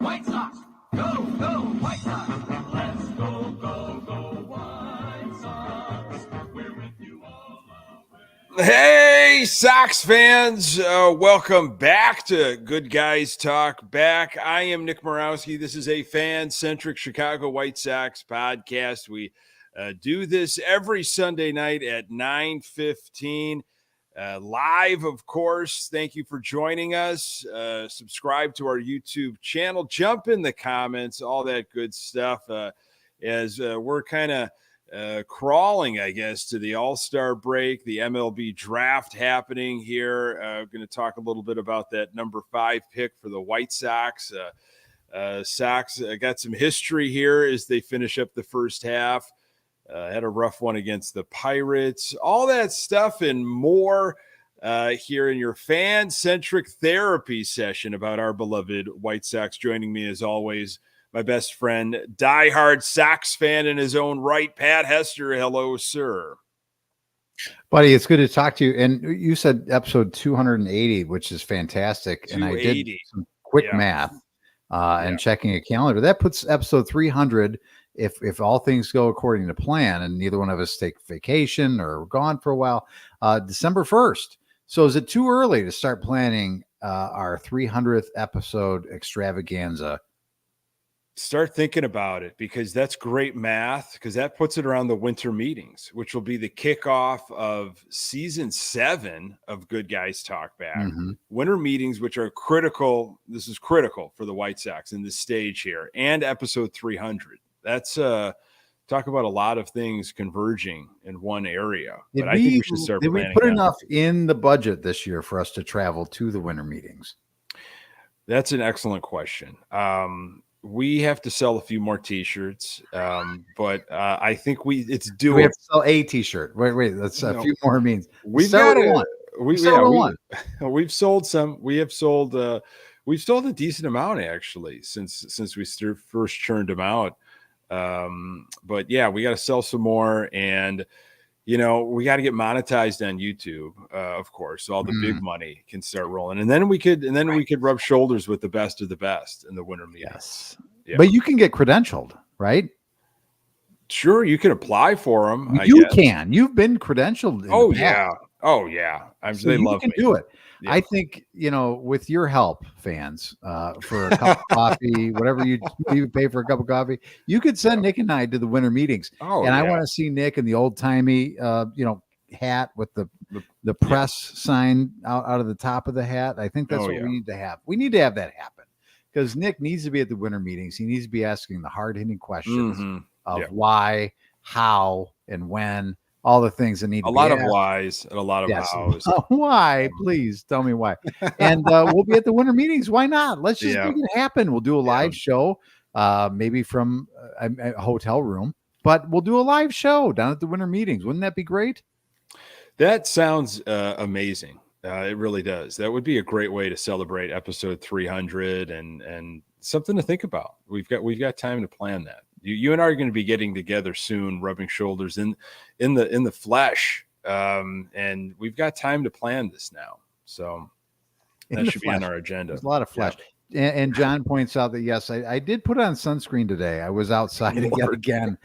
White Sox! Go, go, White Sox! Let's go, go, go, White Sox! We're with you all the way. Hey, Sox fans. Welcome back to Good Guys Talk Back. I am Nick Murawski. This is a fan-centric Chicago White Sox podcast. We do this every Sunday night at 9:15. Live, of course. Thank you for joining us. Subscribe to our YouTube channel. Jump in the comments, all that good stuff. As we're kind of crawling, I guess, to the All-Star break, the MLB Draft happening here. I'm going to talk a little bit about that number 5 pick for the White Sox. Sox got some history here as they finish up the first half. Had a rough one against the Pirates. All that stuff and more here in your fan-centric therapy session about our beloved White Sox. Joining me, as always, my best friend, diehard Sox fan in his own right, Pat Hester. Hello, sir. Buddy, it's good to talk to you. And you said episode 280, which is fantastic. And I did some quick math and checking a calendar. That puts episode 300, if all things go according to plan, and neither one of us take vacation or we're gone for a while, December 1st. So is it too early to start planning our 300th episode extravaganza? Start thinking about it, because that's great math, because that puts it around the winter meetings, which will be the kickoff of season 7 of Good Guys Talk Back. Mm-hmm. Winter meetings, which are critical. This is critical for the White Sox in this stage here, and episode 300. That's talk about a lot of things converging in one area. But I think we should start planning. Did we put enough in the budget this year for us to travel to the winter meetings? That's an excellent question. We have to sell a few more T-shirts, but I think it's doable. We have to sell a T-shirt. Wait. That's a few more means. We've sold some. We've sold a decent amount, actually, since we first churned them out. But yeah, we got to sell some more, and we got to get monetized on YouTube, of course, so all the big money can start rolling, and then we could rub shoulders with the best of the best in the winter meetings. Yes, yeah. But you can get credentialed, right? Sure, you can apply for them. You can. You've been credentialed. Oh yeah. They love me. Do it. Yeah. I think, with your help, fans, for a cup of coffee, whatever you pay for a cup of coffee, you could send Nick and I to the winter meetings. I want to see Nick in the old timey, hat with the press sign out of the top of the hat. I think that's what we need to have. We need to have that happen, because Nick needs to be at the winter meetings. He needs to be asking the hard hitting questions of why, how, and when. All the things that need a lot of whys and a lot of hows. Why? Please tell me why. And we'll be at the winter meetings. Why not? Let's just make it happen. We'll do a live show, maybe from a hotel room, but we'll do a live show down at the winter meetings. Wouldn't that be great? That sounds amazing. It really does. That would be a great way to celebrate episode 300 and something to think about. We've got time to plan that. You and I are going to be getting together soon, rubbing shoulders in the flesh, and we've got time to plan this now. So that should be on our agenda. There's a lot of flesh. Yeah. And John points out that yes, I did put on sunscreen today. I was outside again.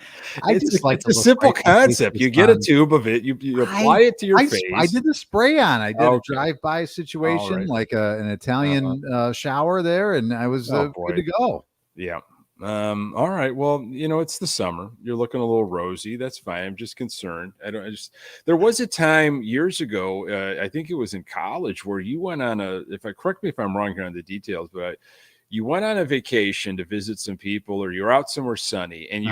It's a simple concept. You get a tube of it, you apply it to your face. I did the spray on. I did a drive-by situation, like an Italian shower there, and I was good to go. Yeah. All right. Well, it's the summer. You're looking a little rosy. That's fine. I'm just concerned. There was a time years ago, I think it was in college, where you went on correct me if I'm wrong here on the details, but you went on a vacation to visit some people, or you were out somewhere sunny, and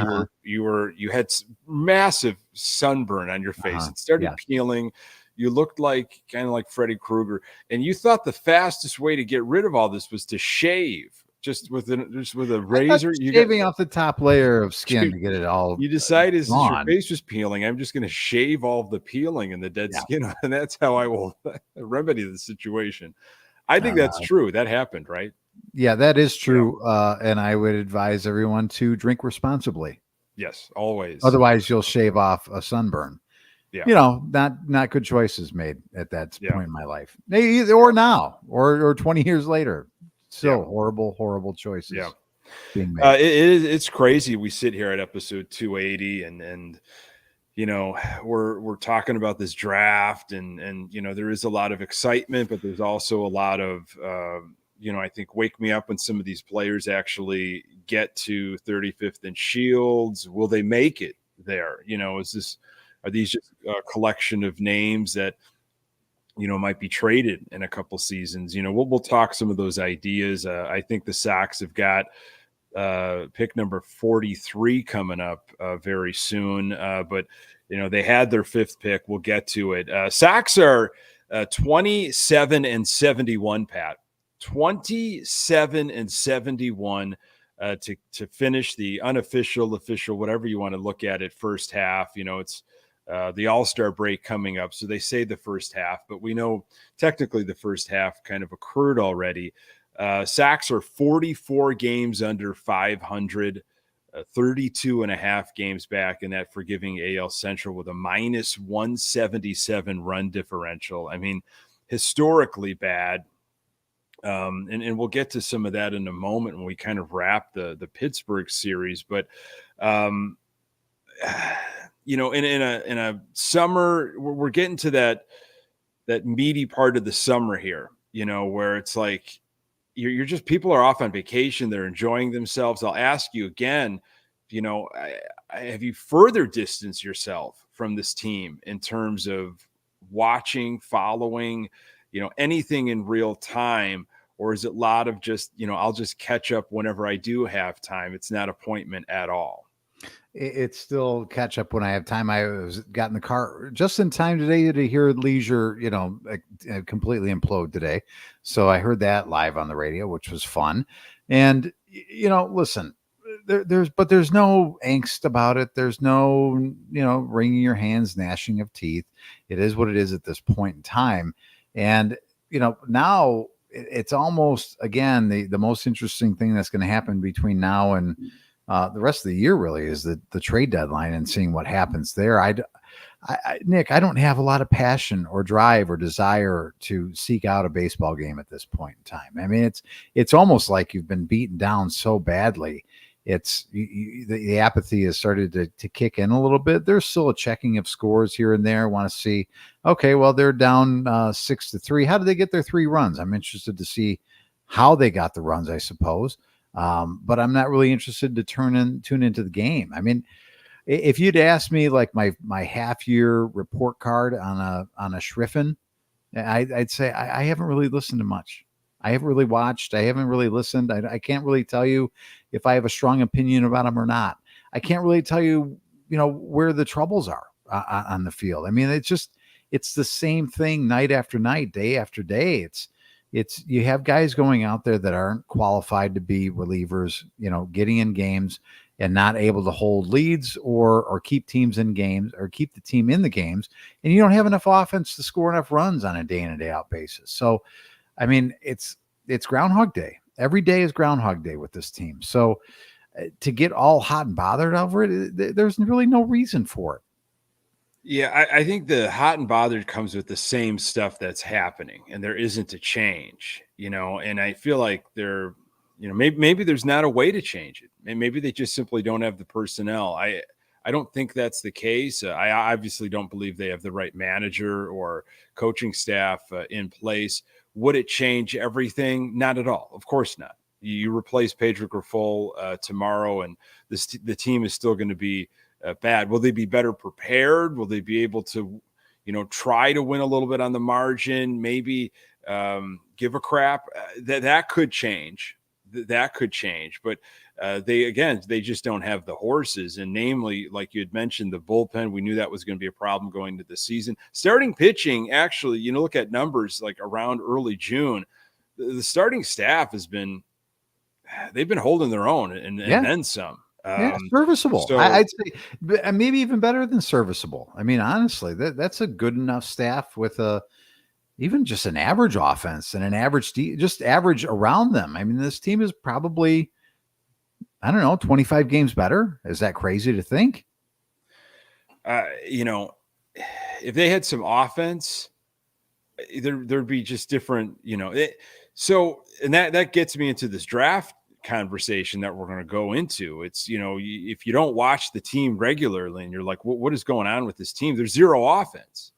you had massive sunburn on your face. It started peeling. You looked kind of like Freddy Krueger, and you thought the fastest way to get rid of all this was to shave. Just with a razor, shaving off the top layer of skin to get it all. You decided since your face was peeling, I'm just going to shave all of the peeling and the dead skin, and that's how I will remedy the situation. I think that's true. That happened, right? Yeah, that is true. And I would advise everyone to drink responsibly. Yes, always. Otherwise, you'll shave off a sunburn. Yeah, not good choices made at that point in my life, maybe or now or 20 years later. So horrible choices. Yeah. being made. It's crazy. We sit here at episode 280 and we're talking about this draft and there is a lot of excitement, but there's also a lot of I think wake me up when some of these players actually get to 35th and Shields. Will they make it there? Are these just a collection of names that might be traded in a couple seasons? We'll talk some of those ideas. I think the Sox have got pick number 43 coming up very soon. But they had their 5th pick. We'll get to it. Sox are 27-71, Pat. 27-71 to finish the unofficial, official, whatever you want to look at it, first half. It's the All-Star break coming up. So they say the first half, but we know technically the first half kind of occurred already. Sox are 44 games under 500, 32 and a half games back in that forgiving AL Central with a minus 177 run differential. I mean, historically bad. And we'll get to some of that in a moment when we kind of wrap the Pittsburgh series. But, in a summer, we're getting to that meaty part of the summer here, where it's like, you're just, people are off on vacation. They're enjoying themselves. I'll ask you again, have you further distanced yourself from this team in terms of watching, following, anything in real time? Or is it a lot of just, I'll just catch up whenever I do have time? It's not appointment at all. It's still catch up when I have time. I got in the car just in time today to hear Leisure, completely implode today. So I heard that live on the radio, which was fun. And, listen, there's no angst about it. There's no, wringing your hands, gnashing of teeth. It is what it is at this point in time. And, now it's almost, again, the most interesting thing that's going to happen between now and the rest of the year really is the trade deadline and seeing what happens there. Nick, I don't have a lot of passion or drive or desire to seek out a baseball game at this point in time. I mean, it's almost like you've been beaten down so badly. It's the apathy has started to kick in a little bit. There's still a checking of scores here and there. Want to see, okay, well, they're down 6-3. How did they get their 3 runs? I'm interested to see how they got the runs, I suppose. But I'm not really interested to tune into the game. I mean, if you'd asked me like my half year report card on a Schriffen, I'd say I haven't really listened to much. I haven't really watched. I haven't really listened. I can't really tell you if I have a strong opinion about him or not. I can't really tell you, where the troubles are on the field. I mean, it's the same thing night after night, day after day. It's you have guys going out there that aren't qualified to be relievers, getting in games and not able to hold leads or keep teams in games or keep the team in the games. And you don't have enough offense to score enough runs on a day in and day out basis. So, I mean, it's Groundhog Day. Every day is Groundhog Day with this team. So to get all hot and bothered over it, there's really no reason for it. Yeah, I think the hot and bothered comes with the same stuff that's happening, and there isn't a change, and I feel like maybe there's not a way to change it. And maybe they just simply don't have the personnel. I don't think that's the case. I obviously don't believe they have the right manager or coaching staff in place. Would it change everything? Not at all. Of course not. You replace Pedro Graal tomorrow, and the team is still going to be bad. Will they be better prepared? Will they be able to, try to win a little bit on the margin? Maybe give a crap. That could change. That could change. But they just don't have the horses. And namely, like you had mentioned, the bullpen, we knew that was going to be a problem going into the season. Starting pitching, actually, look at numbers like around early June, the starting staff they've been holding their own and then some. Serviceable. So, I'd say maybe even better than serviceable. I mean, honestly, that's a good enough staff with even just an average offense and an average, just average around them. I mean, this team is probably, I don't know, 25 games better. Is that crazy to think? If they had some offense, there'd be just different, and that gets me into this draft conversation that we're going to go into. It's, if you don't watch the team regularly and you're like, what is going on with this team? There's zero offense,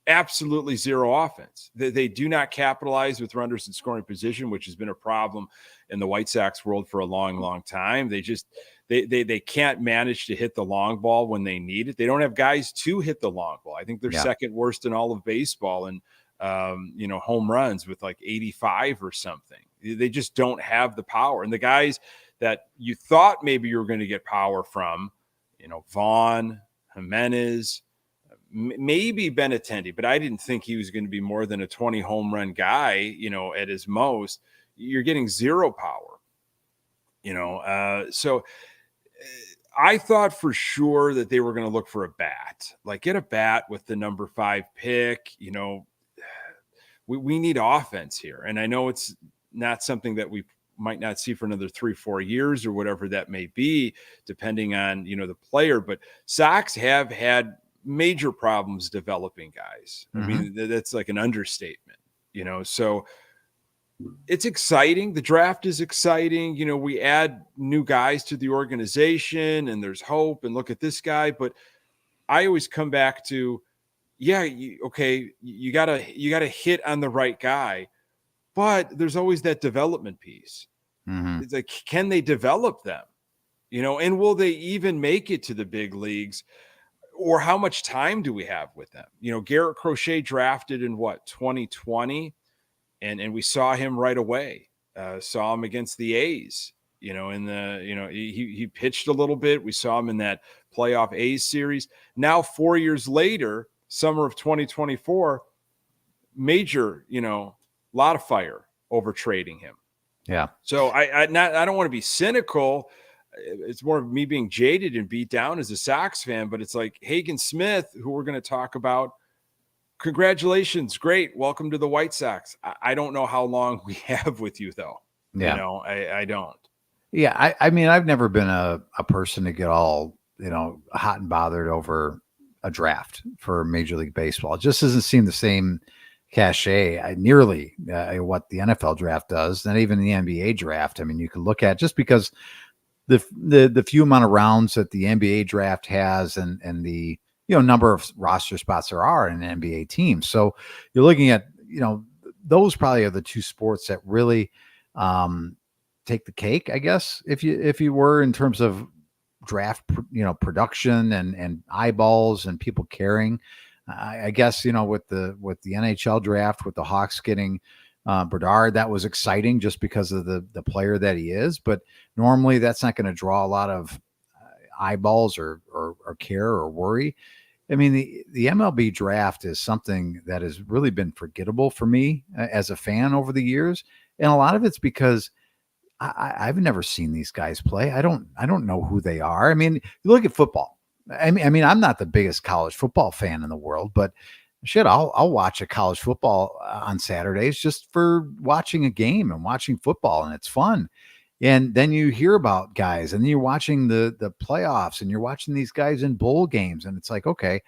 absolutely zero offense. They do not capitalize with runners in scoring position, which has been a problem in the White Sox world for a long, long time. They can't manage to hit the long ball when they need it. They don't have guys to hit the long ball. I think they're second worst in all of baseball and home runs with like 85 or something. They just don't have the power. And the guys that you thought maybe you were going to get power from, Vaughn, Jimenez, maybe Benintendi, but I didn't think he was going to be more than a 20 home run guy, at his most. You're getting zero power, so I thought for sure that they were going to look for a bat, like get a bat with the number 5 pick. We need offense here. And I know it's not something that we might not see for another 3-4 years or whatever that may be, depending on, the player, but Sox have had major problems developing guys. I mean, that's like an understatement, so it's exciting. The draft is exciting. We add new guys to the organization and there's hope and look at this guy. But I always come back to, you gotta hit on the right guy, but there's always that development piece. It's like, can they develop them, and will they even make it to the big leagues? Or how much time do we have with them? Garrett Crochet drafted in 2020, and we saw him right away. Saw him against the A's. He pitched a little bit. We saw him in that playoff A's series. Now 4 years later, summer of 2024, major, lot of fire over trading him. Yeah. So I don't want to be cynical. It's more of me being jaded and beat down as a Sox fan, but it's like Hagen Smith, who we're going to talk about. Congratulations. Great. Welcome to the White Sox. I don't know how long we have with you though. Yeah. I don't. Yeah. I mean, I've never been a person to get all, hot and bothered over a draft for Major League Baseball. It just doesn't seem the same cachet nearly what the NFL draft does, and even the NBA draft. I mean, you can look at just because the few amount of rounds that the NBA draft has and the number of roster spots there are in an NBA team. So you're looking at those probably are the two sports that really take the cake, I guess, if you were, in terms of draft production and eyeballs and people caring. I guess with the NHL draft, with the Hawks getting Bedard, that was exciting just because of the player that he is. But normally that's not going to draw a lot of eyeballs or care or worry. I mean, the MLB draft is something that has really been forgettable for me as a fan over the years. And a lot of it's because I've never seen these guys play. I don't know who they are. I mean, you look at football. I mean, I'm not the biggest college football fan in the world, but shit, I'll watch a college football on Saturdays just for watching a game and watching football, and it's fun. And then you hear about guys, and then you're watching the playoffs, and you're watching these guys in bowl games, and it's like, okay,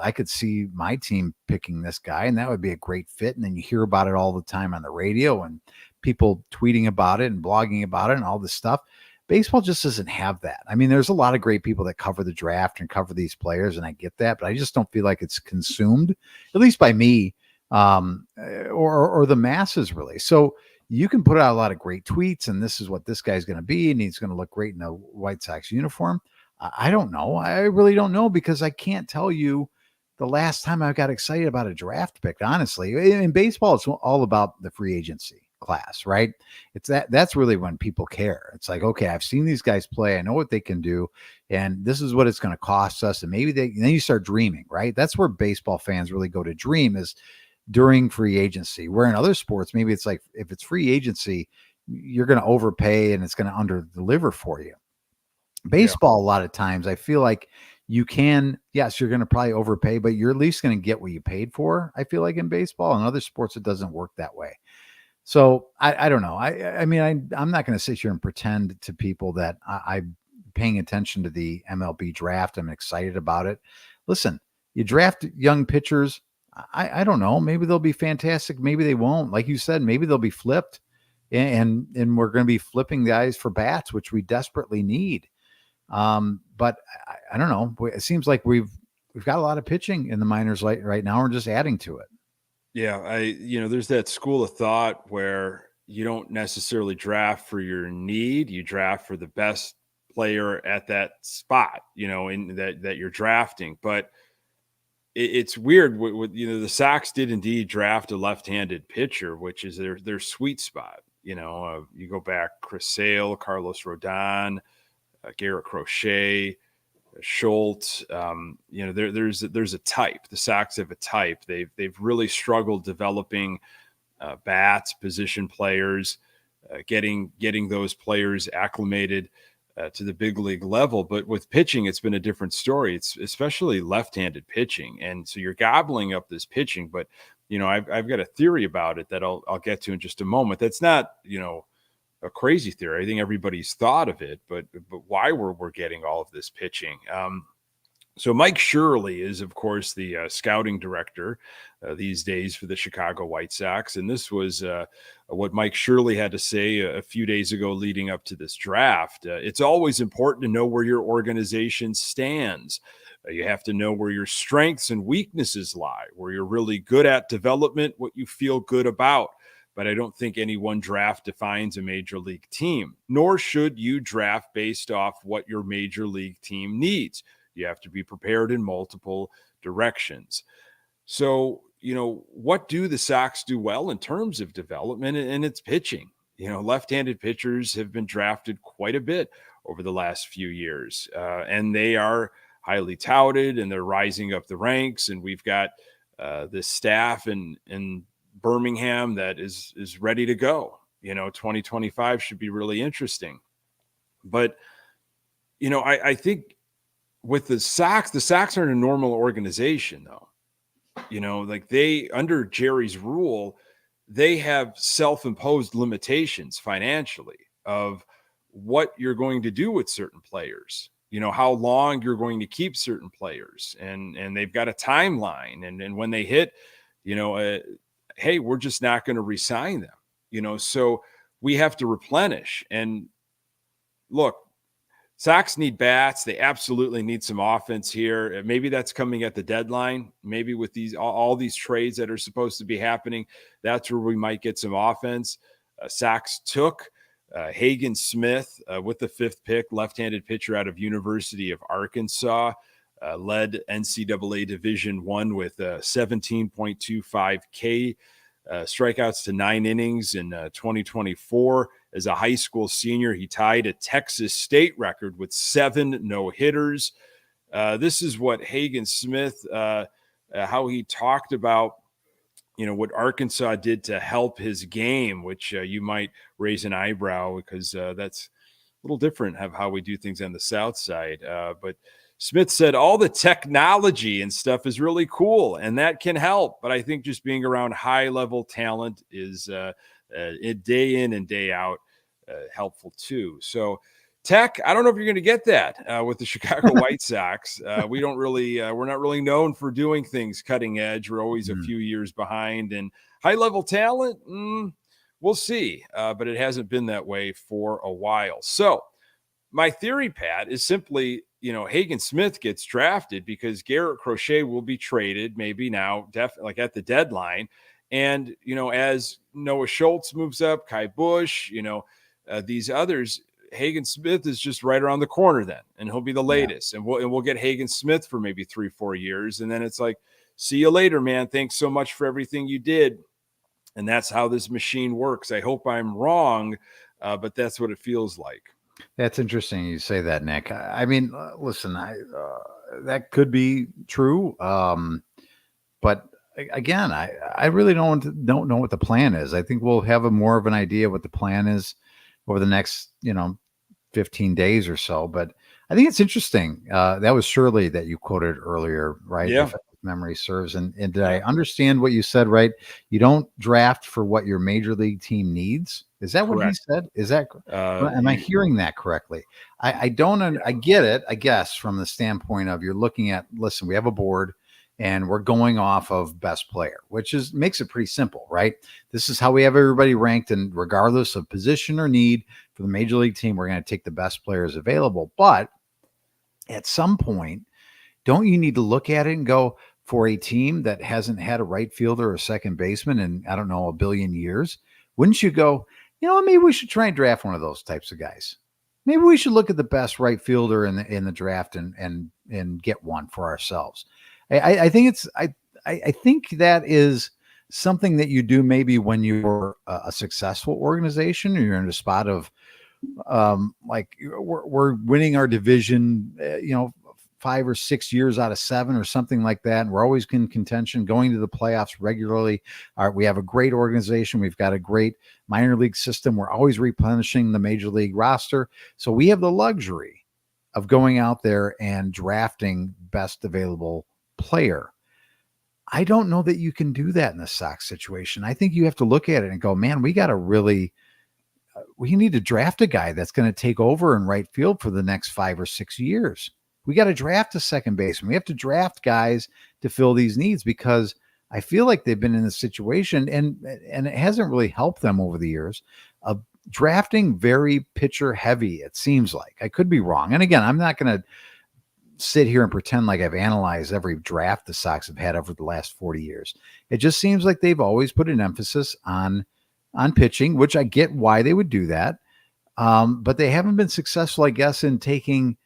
I could see my team picking this guy, and that would be a great fit. And then you hear about it all the time on the radio, and people tweeting about it and blogging about it and all this stuff. Baseball just doesn't have that. I mean, there's a lot of great people that cover the draft and cover these players, and I get that, but I just don't feel like it's consumed, at least by me, or the masses really. So you can put out a lot of great tweets, and this is what this guy's going to be, and he's going to look great in a White Sox uniform. I don't know. I really don't know, because I can't tell you the last time I got excited about a draft pick, honestly. In baseball, it's all about the free agency class, right? It's that's really when people care. It's like, okay, I've seen these guys play, I know what they can do, and this is what it's going to cost us. And maybe then you start dreaming, right? That's where baseball fans really go to dream, is during free agency. Where in other sports, maybe it's like, if it's free agency, you're going to overpay and it's going to under deliver for you. Baseball, a lot of times, I feel like you can, yes, you're going to probably overpay, but you're at least going to get what you paid for. I feel like in baseball. In other sports, it doesn't work that way. So I don't know. I mean, I'm not going to sit here and pretend to people that I'm paying attention to the MLB draft. I'm excited about it. Listen, you draft young pitchers. I don't know. Maybe they'll be fantastic. Maybe they won't. Like you said, maybe they'll be flipped. and we're going to be flipping guys for bats, which we desperately need. But I don't know. It seems like we've got a lot of pitching in the minors right now. We're just adding to it. Yeah, there's that school of thought where you don't necessarily draft for your need, you draft for the best player at that spot, in that you're drafting. But it's weird. The Sox did indeed draft a left-handed pitcher, which is their sweet spot. You go back, Chris Sale, Carlos Rodon, Garrett Crochet, Schultz. There's a type. The Sox have a type. They've really struggled developing bats, position players, getting those players acclimated to the big league level. But with pitching, it's been a different story. It's especially left-handed pitching, and so you're gobbling up this pitching. But I've got a theory about it that I'll get to in just a moment. That's not a crazy theory. I think everybody's thought of it, but why we're getting all of this pitching. So Mike Shirley is, of course, the scouting director these days for the Chicago White Sox. And this was what Mike Shirley had to say a few days ago leading up to this draft. It's always important to know where your organization stands. You have to know where your strengths and weaknesses lie, where you're really good at development, what you feel good about. But I don't think any one draft defines a major league team, nor should you draft based off what your major league team needs. You have to be prepared in multiple directions. So, what do the Sox do well in terms of development? And it's pitching. Left-handed pitchers have been drafted quite a bit over the last few years, and they are highly touted, and they're rising up the ranks. And we've got this staff in Birmingham that is ready to go. 2025 should be really interesting. But, I think with the Sox are in a normal organization, though. Like they, under Jerry's rule, they have self-imposed limitations financially of what you're going to do with certain players, how long you're going to keep certain players. And they've got a timeline. And when they hit, hey, we're just not going to re-sign them, so we have to replenish. And look, Sox need bats. They absolutely need some offense here. Maybe that's coming at the deadline. Maybe with all these trades that are supposed to be happening, that's where we might get some offense. Sox took Hagen Smith with the 5th pick, left-handed pitcher out of University of Arkansas. Led NCAA Division I with 17.25 K strikeouts to 9 innings in 2024. As a high school senior, he tied a Texas state record with 7 no-hitters. This is what Hagen Smith, how he talked about, what Arkansas did to help his game, which you might raise an eyebrow because that's a little different of how we do things on the South side. But Smith said all the technology and stuff is really cool, and that can help. But I think just being around high-level talent is day in and day out helpful too. So tech, I don't know if you're going to get that with the Chicago White Sox. We're not really known for doing things cutting edge. We're always a few years behind. And high-level talent, we'll see. But it hasn't been that way for a while. So my theory, Pat, is simply, Hagen Smith gets drafted because Garrett Crochet will be traded maybe now, like at the deadline. And, as Noah Schultz moves up, Kai Busch, these others, Hagen Smith is just right around the corner then, and he'll be the latest. Yeah. And we'll get Hagen Smith for maybe 3-4 years. And then it's like, see you later, man. Thanks so much for everything you did. And that's how this machine works. I hope I'm wrong, but that's what it feels like. That's interesting you say that, Nick. I mean, listen, that could be true. But again, I really don't know what the plan is. I think we'll have more of an idea what the plan is over the next, 15 days or so. But I think it's interesting. That was Shirley that you quoted earlier, right? Yeah. If memory serves. And did I understand what you said, right? You don't draft for what your major league team needs. Is that what he said? Is that, am I hearing that correctly? I don't, I get it, I guess, from the standpoint of you're looking at, listen, we have a board and we're going off of best player, which makes it pretty simple, right? This is how we have everybody ranked, and regardless of position or need for the major league team, we're going to take the best players available. But at some point, don't you need to look at it and go, for a team that hasn't had a right fielder or second baseman in, I don't know, a billion years, wouldn't you go, maybe we should try and draft one of those types of guys? Maybe we should look at the best right fielder in the draft and get one for ourselves. I think I think that is something that you do maybe when you're a successful organization, or you're in a spot of like we're winning our division, 5 or 6 years out of 7 or something like that. And we're always in contention, going to the playoffs regularly. We have a great organization. We've got a great minor league system. We're always replenishing the major league roster. So we have the luxury of going out there and drafting best available player. I don't know that you can do that in the Sox situation. I think you have to look at it and go, man, we need to draft a guy that's going to take over in right field for the next 5 or 6 years. We got to draft a second baseman. We have to draft guys to fill these needs, because I feel like they've been in this situation, and it hasn't really helped them over the years of drafting very pitcher heavy. It seems like. I could be wrong. And again, I'm not going to sit here and pretend like I've analyzed every draft the Sox have had over the last 40 years. It just seems like they've always put an emphasis on pitching, which I get why they would do that. But they haven't been successful, I guess, in taking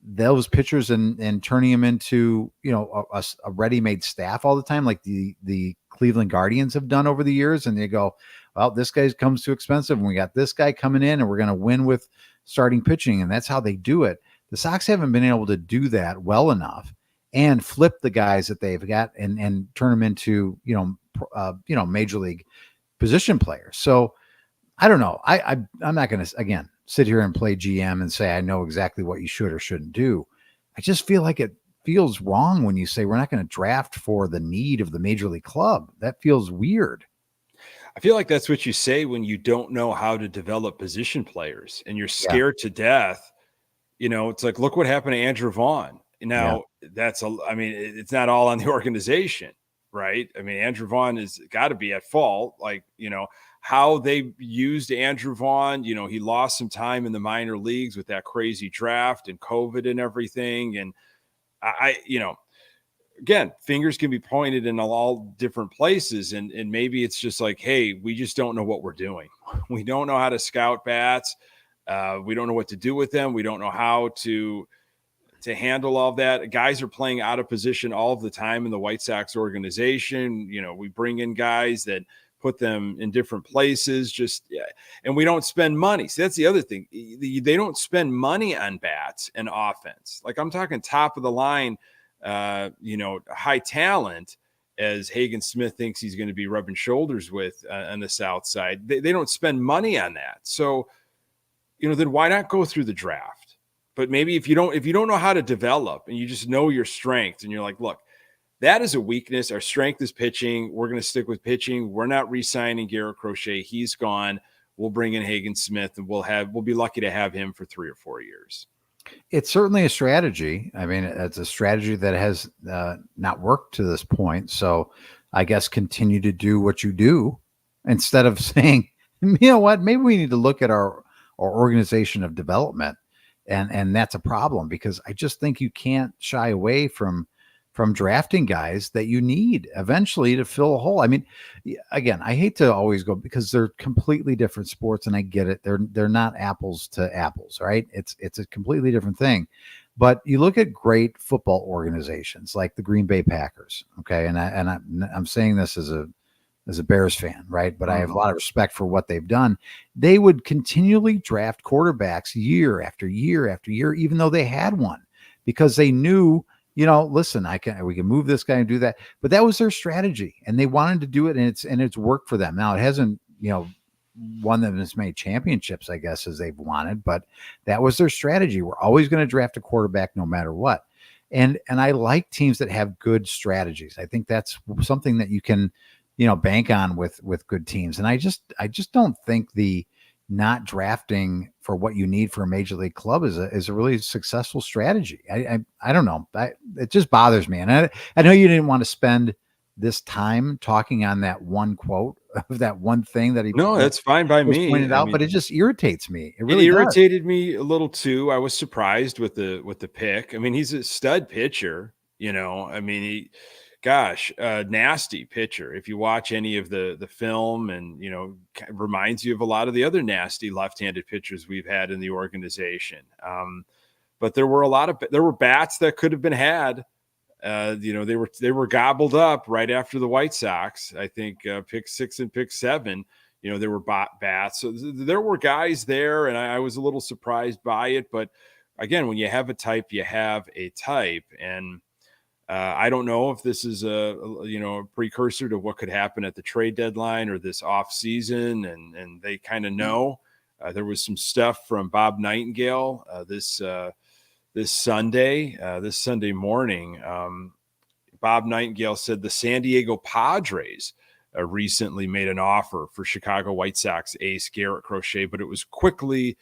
those pitchers and turning them into, a ready-made staff all the time, like the Cleveland Guardians have done over the years. And they go, well, this guy comes too expensive, and we got this guy coming in, and we're going to win with starting pitching. And that's how they do it. The Sox haven't been able to do that well enough and flip the guys that they've got and turn them into, major league position players. So I don't know. I'm not going to, again, sit here and play GM and say I know exactly what you should or shouldn't do. I just feel like it feels wrong when you say we're not going to draft for the need of the major league club. That feels weird. I feel like that's what you say when you don't know how to develop position players and you're scared to death. It's like, look what happened to Andrew Vaughn. Now, it's not all on the organization, right? I mean, Andrew Vaughn has got to be at fault. Like, how they used Andrew Vaughn, he lost some time in the minor leagues with that crazy draft and COVID and everything. And again, fingers can be pointed in all different places. And maybe it's just like, hey, we just don't know what we're doing. We don't know how to scout bats. We don't know what to do with them. We don't know how to handle all of that. Guys are playing out of position all of the time in the White Sox organization. We bring in guys that put them in different places, and we don't spend money. So that's the other thing. They don't spend money on bats and offense. Like, I'm talking top of the line, high talent, as Hagen Smith thinks he's going to be rubbing shoulders with on the South side. They don't spend money on that. So, then why not go through the draft? But maybe if you don't know how to develop and you just know your strengths and you're like, look, that is a weakness. Our strength is pitching. We're going to stick with pitching. We're not re-signing Garrett Crochet. He's gone. We'll bring in Hagen Smith, and we'll be lucky to have him for 3 or 4 years. It's certainly a strategy. I mean, it's a strategy that has not worked to this point. So I guess continue to do what you do instead of saying, you know what, maybe we need to look at our organization of development. And that's a problem, because I just think you can't shy away from drafting guys that you need eventually to fill a hole. I mean, again, I hate to always go, because they're completely different sports, and I get it. They're not apples to apples, right? It's a completely different thing. But you look at great football organizations like the Green Bay Packers, okay? And I'm saying this as a Bears fan, right? But I have a lot of respect for what they've done. They would continually draft quarterbacks year after year after year, even though they had one, because they knew, listen, we can move this guy and do that. But that was their strategy, and they wanted to do it, and it's worked for them. Now, it hasn't, won them as many championships, I guess, as they've wanted, but that was their strategy. We're always going to draft a quarterback no matter what. And I like teams that have good strategies. I think that's something that you can, bank on with good teams. And I just don't think the not drafting for what you need for a major league club is a really successful strategy. I don't know. It just bothers me. And I know you didn't want to spend this time talking on that one quote of that one thing that he No, that's fine by me. pointed out, but it just irritates me. It It really irritated me a little too. I was surprised with the pick. I mean, he's a stud pitcher, you know. I mean, nasty pitcher. If you watch any of the film, and you know, reminds you of a lot of the other nasty left-handed pitchers we've had in the organization. But there were bats that could have been had. You know, they were gobbled up right after the White Sox. I think pick 6 and pick 7. You know, there were bats. So there were guys there, and I was a little surprised by it. But again, when you have a type, you have a type. And I don't know if this is a precursor to what could happen at the trade deadline or this off season. And they kind of know. There was some stuff from Bob Nightingale this Sunday morning. Bob Nightingale said the San Diego Padres recently made an offer for Chicago White Sox ace Garrett Crochet, but it was quickly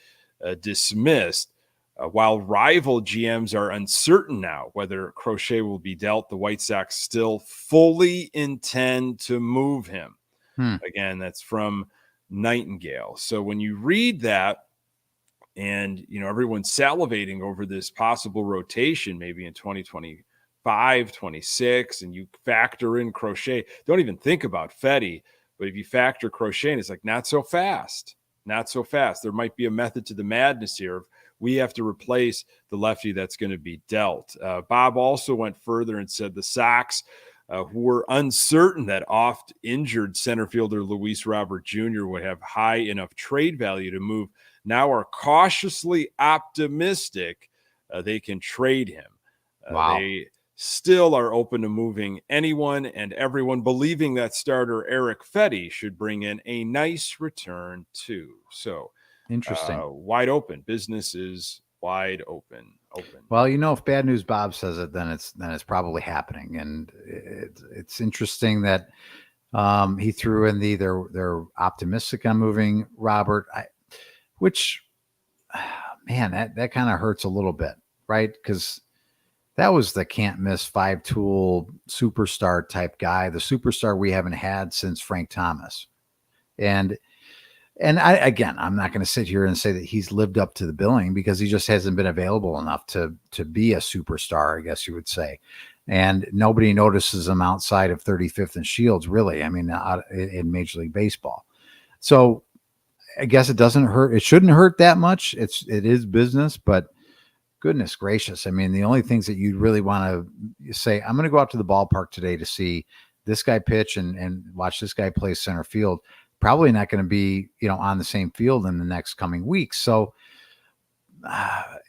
dismissed. While rival GMs are uncertain now whether Crochet will be dealt, the White Sox still fully intend to move him. Again, that's from Nightingale. So when you read that, and, you know, everyone's salivating over this possible rotation, maybe in 2025, 26, and you factor in Crochet. Don't even think about Fetty, but if you factor Crochet, it's like, not so fast. There might be a method to the madness here. We have to replace the lefty that's going to be dealt. Bob also went further and said the Sox, who were uncertain that oft-injured center fielder Luis Robert Jr. would have high enough trade value to move, now are cautiously optimistic they can trade him. Wow. They still are open to moving anyone and everyone, believing that starter Eric Fetty should bring in a nice return too. So interesting. Wide open. Business is wide open. Well, you know, if Bad News Bob says it, then it's probably happening. And it's interesting that he threw in they're optimistic on moving Robert. Which, man, that kind of hurts a little bit, right? Because that was the can't miss 5-tool superstar type guy, the superstar we haven't had since Frank Thomas. And I'm not going to sit here and say that he's lived up to the billing, because he just hasn't been available enough to be a superstar, I guess you would say. And nobody notices him outside of 35th and Shields, really. I mean, in Major League Baseball. So I guess it doesn't hurt. It shouldn't hurt that much. It is business, but goodness gracious. I mean, the only things that you really want to say, I'm going to go out to the ballpark today to see this guy pitch and watch this guy play center field. Probably not going to be, you know, on the same field in the next coming weeks. So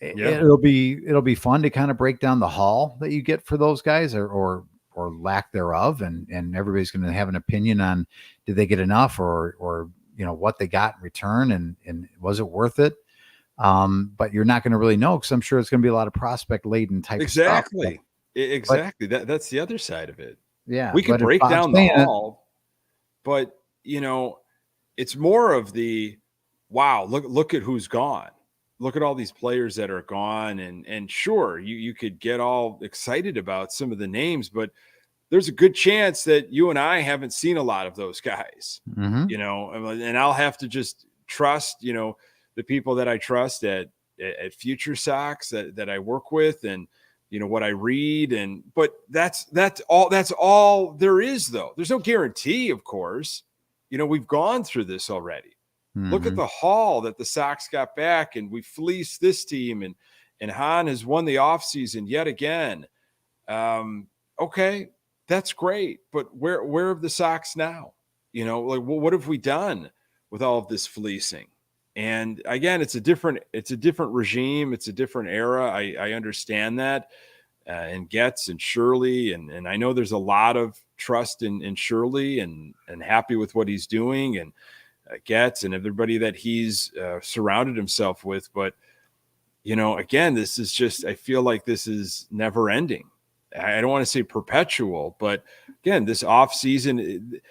it'll be fun to kind of break down the haul that you get for those guys or lack thereof. And everybody's going to have an opinion on, did they get enough or, you know, what they got in return and was it worth it? But you're not going to really know, because I'm sure it's going to be a lot of prospect laden type of stuff. Exactly. That's the other side of it. Yeah. We can break down the haul, but you know, it's more of the, wow, look at who's gone. Look at all these players that are gone. And sure, you could get all excited about some of the names, but there's a good chance that you and I haven't seen a lot of those guys, you know, and I'll have to just trust, you know, the people that I trust at Future Sox that I work with, and, you know, what I read. But that's all there is, though. There's no guarantee, of course. You know, we've gone through this already. Look at the haul that the Sox got back, and we fleeced this team, and Hahn has won the offseason yet again. Okay. That's great, but where are the Sox now? You know, like, what have we done with all of this fleecing? And again, it's a different regime, it's a different era. I understand that, and Getz and Shirley, and I know there's a lot of trust in Shirley and happy with what he's doing, and Getz and everybody that he's surrounded himself with. But you know, again, this is just, I feel like this is never ending. I don't want to say perpetual, but again, the offseason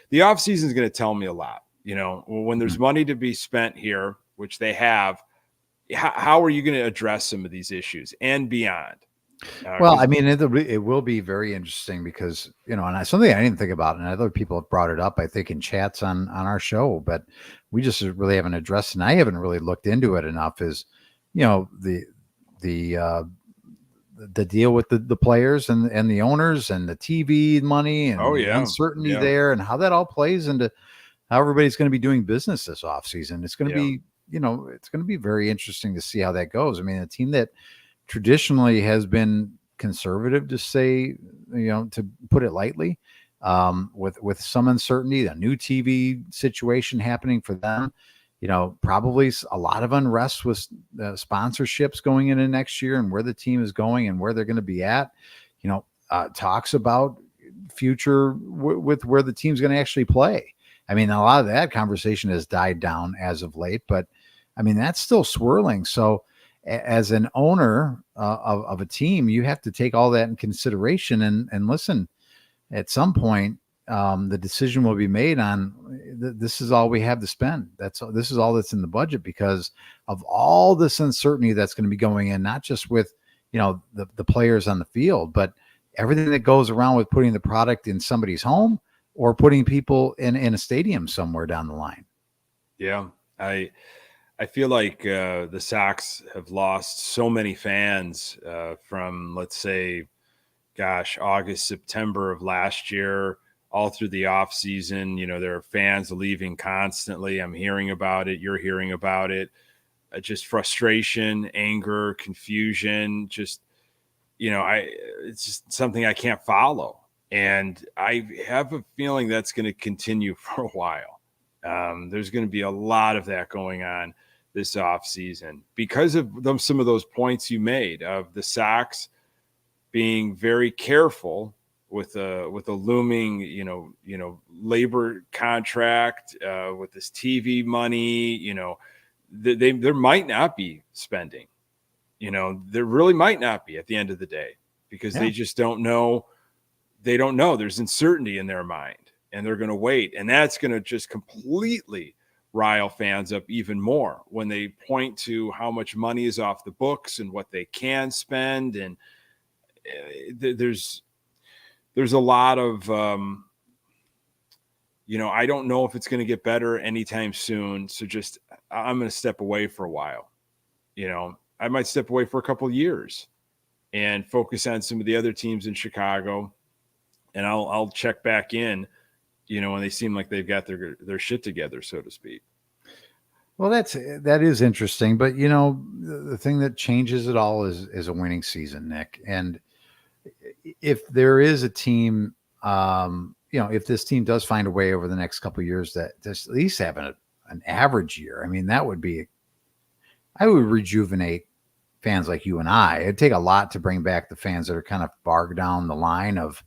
is going to tell me a lot. You know, when there's money to be spent here, which they have, how are you going to address some of these issues and beyond? Well, I mean, it will be very interesting because, and something I didn't think about, and other people have brought it up, I think, in chats on our show, but we just really haven't addressed, and I haven't really looked into it enough, is, the deal with the players and the owners and the TV money and the uncertainty there, and how that all plays into how everybody's going to be doing business this offseason. It's going to be, it's going to be very interesting to see how that goes. I mean, a team that traditionally has been conservative, to say, to put it lightly, with some uncertainty, a new TV situation happening for them, probably a lot of unrest with sponsorships going into next year and where the team is going and where they're going to be at, talks about future with where the team's going to actually play. I mean, a lot of that conversation has died down as of late, but I mean, that's still swirling. So as an owner of a team, you have to take all that in consideration and listen, at some point, the decision will be made on this is all we have to spend. This is all that's in the budget because of all this uncertainty that's going to be going in, not just with, the players on the field, but everything that goes around with putting the product in somebody's home or putting people in a stadium somewhere down the line. Yeah. I feel like the Sox have lost so many fans from, let's say, August, September of last year, all through the off season. There are fans leaving constantly. I'm hearing about it. You're hearing about it. Just frustration, anger, confusion. Just, it's just something I can't follow. And I have a feeling that's going to continue for a while. There's going to be a lot of that going on this offseason because of some of those points you made of the Sox being very careful with a looming, labor contract, with this TV money, there might not be spending, there really might not be at the end of the day because they just don't know. They don't know. There's uncertainty in their mind and they're going to wait. And that's going to just completely rile fans up even more when they point to how much money is off the books and what they can spend. And there's a lot of, I don't know if it's going to get better anytime soon. So I'm going to step away for a while. I might step away for a couple of years and focus on some of the other teams in Chicago. And I'll check back in, when they seem like they've got their shit together, so to speak. Well, that is interesting, but the thing that changes it all is a winning season, Nick. And if there is a team, if this team does find a way over the next couple of years that just at least have an average year, I mean, that would be, I would rejuvenate fans like you and I. It'd take a lot to bring back the fans that are kind of bogged down the line of,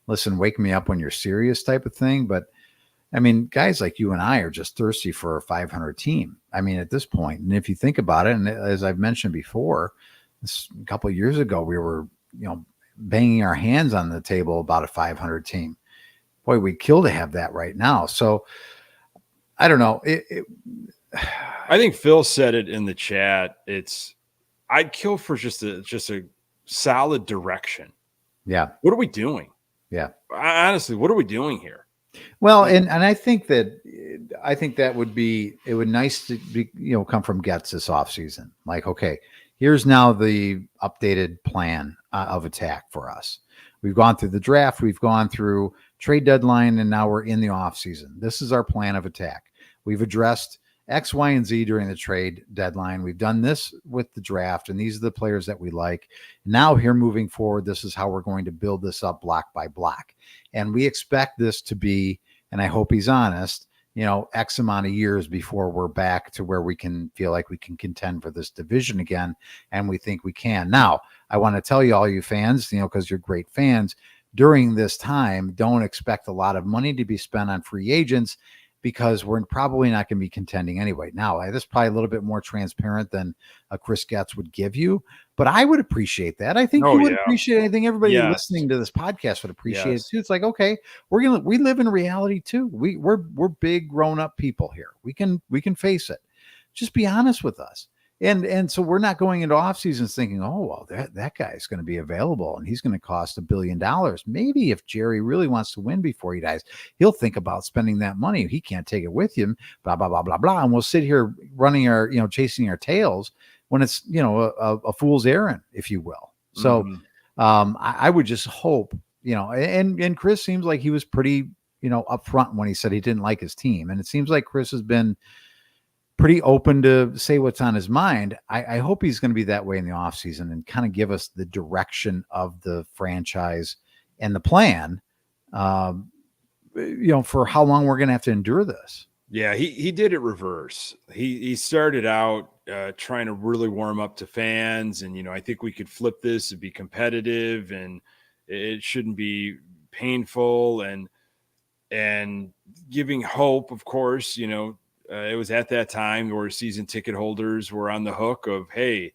listen, wake me up when you're serious type of thing. But I mean, guys like you and I are just thirsty for a 500 team. I mean, at this point, and if you think about it, and as I've mentioned before, a couple of years ago, we were, banging our hands on the table about a 500 team. Boy, we'd kill to have that right now. So I don't know. I think Phil said it in the chat. I'd kill for just a solid direction. Yeah. What are we doing? Yeah. Honestly, what are we doing here? Well, and I think that would be, it would nice to be, come from Getz this offseason. Like, okay, here's now the updated plan of attack for us. We've gone through the draft, we've gone through trade deadline, and now we're in the offseason. This is our plan of attack. We've addressed X, Y, and Z during the trade deadline. We've done this with the draft, and these are the players that we like. Now here moving forward, this is how we're going to build this up block by block. And we expect this to be, and I hope he's honest, X amount of years before we're back to where we can feel like we can contend for this division again. And we think we can. Now, I want to tell you, all you fans, because you're great fans, during this time, don't expect a lot of money to be spent on free agents, because we're probably not going to be contending anyway. Now, this is probably a little bit more transparent than a Chris Getz would give you, but I would appreciate that. I think you would appreciate it. I think everybody listening to this podcast would appreciate it too. It's like, okay, we live in reality too. We're big grown up people here. We can face it. Just be honest with us. And so we're not going into off seasons thinking, oh, well, that guy's going to be available and he's going to cost $1 billion. Maybe if Jerry really wants to win before he dies, he'll think about spending that money. He can't take it with him, blah, blah, blah, blah, blah. And we'll sit here running our, chasing our tails when it's, a fool's errand, if you will. So I would just hope, and Chris seems like he was pretty, upfront when he said he didn't like his team. And it seems like Chris has been pretty open to say what's on his mind. I hope he's going to be that way in the offseason and kind of give us the direction of the franchise and the plan, for how long we're going to have to endure this. Yeah, he did it reverse. He started out trying to really warm up to fans. And, I think we could flip this and be competitive and it shouldn't be painful and giving hope, of course, it was at that time where season ticket holders were on the hook of, hey,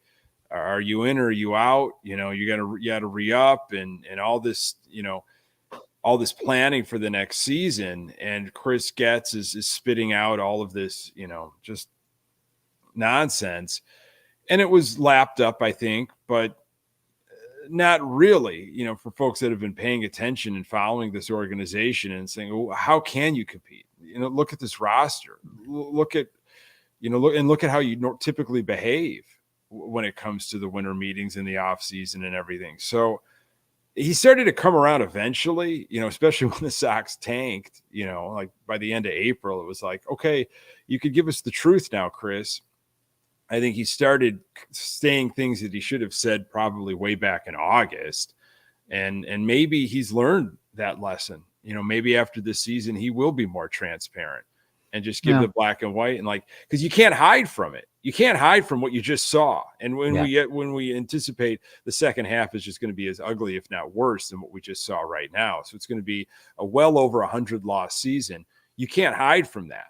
are you in or are you out? You got to re-up and all this, all this planning for the next season. And Chris Getz is spitting out all of this, just nonsense. And it was lapped up, I think, but not really, for folks that have been paying attention and following this organization and saying, well, how can you compete? Look at this roster. Look at how you typically behave when it comes to the winter meetings in the off season and everything. So he started to come around eventually, especially when the Sox tanked, like by the end of April, it was like, okay, you could give us the truth now, Chris. I think he started saying things that he should have said probably way back in August. And maybe he's learned that lesson. Maybe after this season, he will be more transparent and just give the black and white and because you can't hide from it. You can't hide from what you just saw. And when we anticipate the second half is just going to be as ugly, if not worse, than what we just saw right now. So it's going to be a well over 100 loss season. You can't hide from that.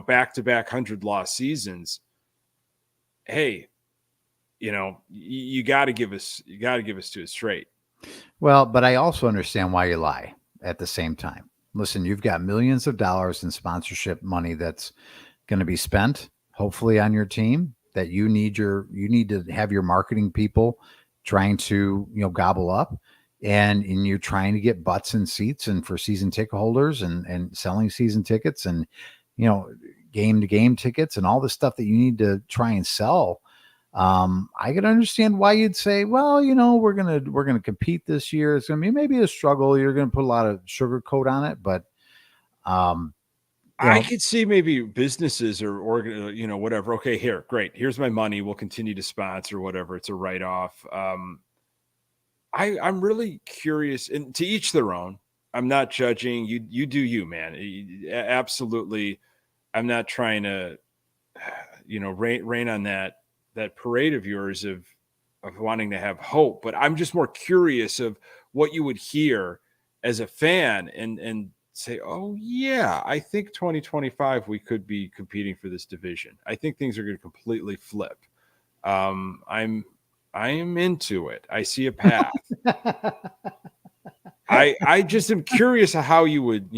Back-to-back 100 loss seasons. Hey, you got to give us to it straight. Well, but I also understand why you lie at the same time. Listen, you've got millions of dollars in sponsorship money that's going to be spent, hopefully, on your team that you need to have your marketing people trying to, gobble up and you're trying to get butts in seats and for season ticket holders and selling season tickets and, game to game tickets and all the stuff that you need to try and sell. I could understand why you'd say, well, we're going to compete this year. It's going to be maybe a struggle. You're going to put a lot of sugarcoat on it, but, I could see maybe businesses or whatever. Okay, here, great. Here's my money. We'll continue to sponsor whatever. It's a write-off. I'm really curious, and to each their own. I'm not judging you. You do you, man. Absolutely. I'm not trying to, rain on that parade of yours of wanting to have hope, but I'm just more curious of what you would hear as a fan and say, oh yeah, I think 2025, we could be competing for this division. I think things are going to completely flip. I am into it. I see a path. I just am curious how you would,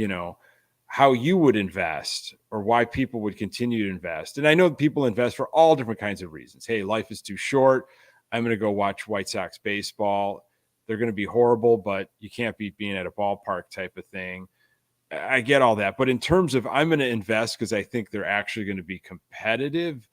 how you would invest or why people would continue to invest. And I know people invest for all different kinds of reasons. Hey, life is too short. I'm going to go watch White Sox baseball. They're going to be horrible, but you can't beat being at a ballpark type of thing. I get all that. But in terms of I'm going to invest because I think they're actually going to be competitive,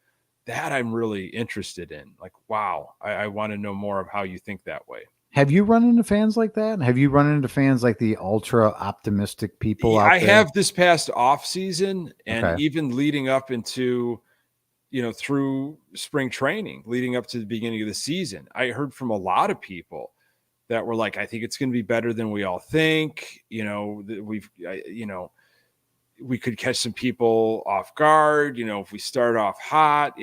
that I'm really interested in. Like, wow, I want to know more of how you think that way. Have you run into fans like that? Have you run into fans like the ultra optimistic people out there? I have this past off season and even leading up into, through spring training, leading up to the beginning of the season. I heard from a lot of people that were like, I think it's going to be better than we all think. We could catch some people off guard, if we start off hot,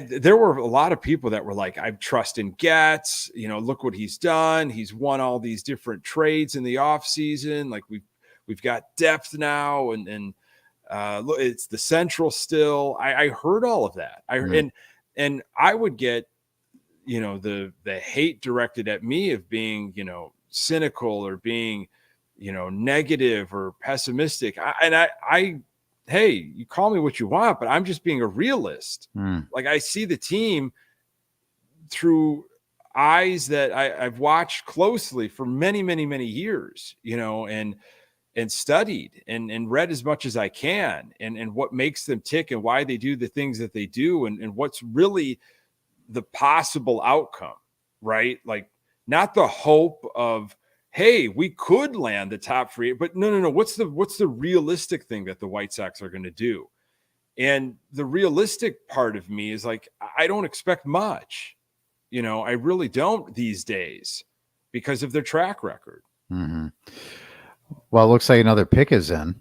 there were a lot of people that were like, I trust in Getz, look what he's done. He's won all these different trades in the off season. Like we've got depth now and look, it's the central still. I heard all of that. And I would get, the hate directed at me of being, cynical or being, negative or pessimistic. I hey, you call me what you want, but I'm just being a realist. Mm. Like I see the team through eyes that I've watched closely for many, many, many years, and studied and read as much as I can, and what makes them tick and why they do the things that they do, and what's really the possible outcome, right? Like not the hope of, hey, we could land the top free, but no. What's the realistic thing that the White Sox are going to do? And the realistic part of me is like, I don't expect much. I really don't these days because of their track record. Mm-hmm. Well, it looks like another pick is in.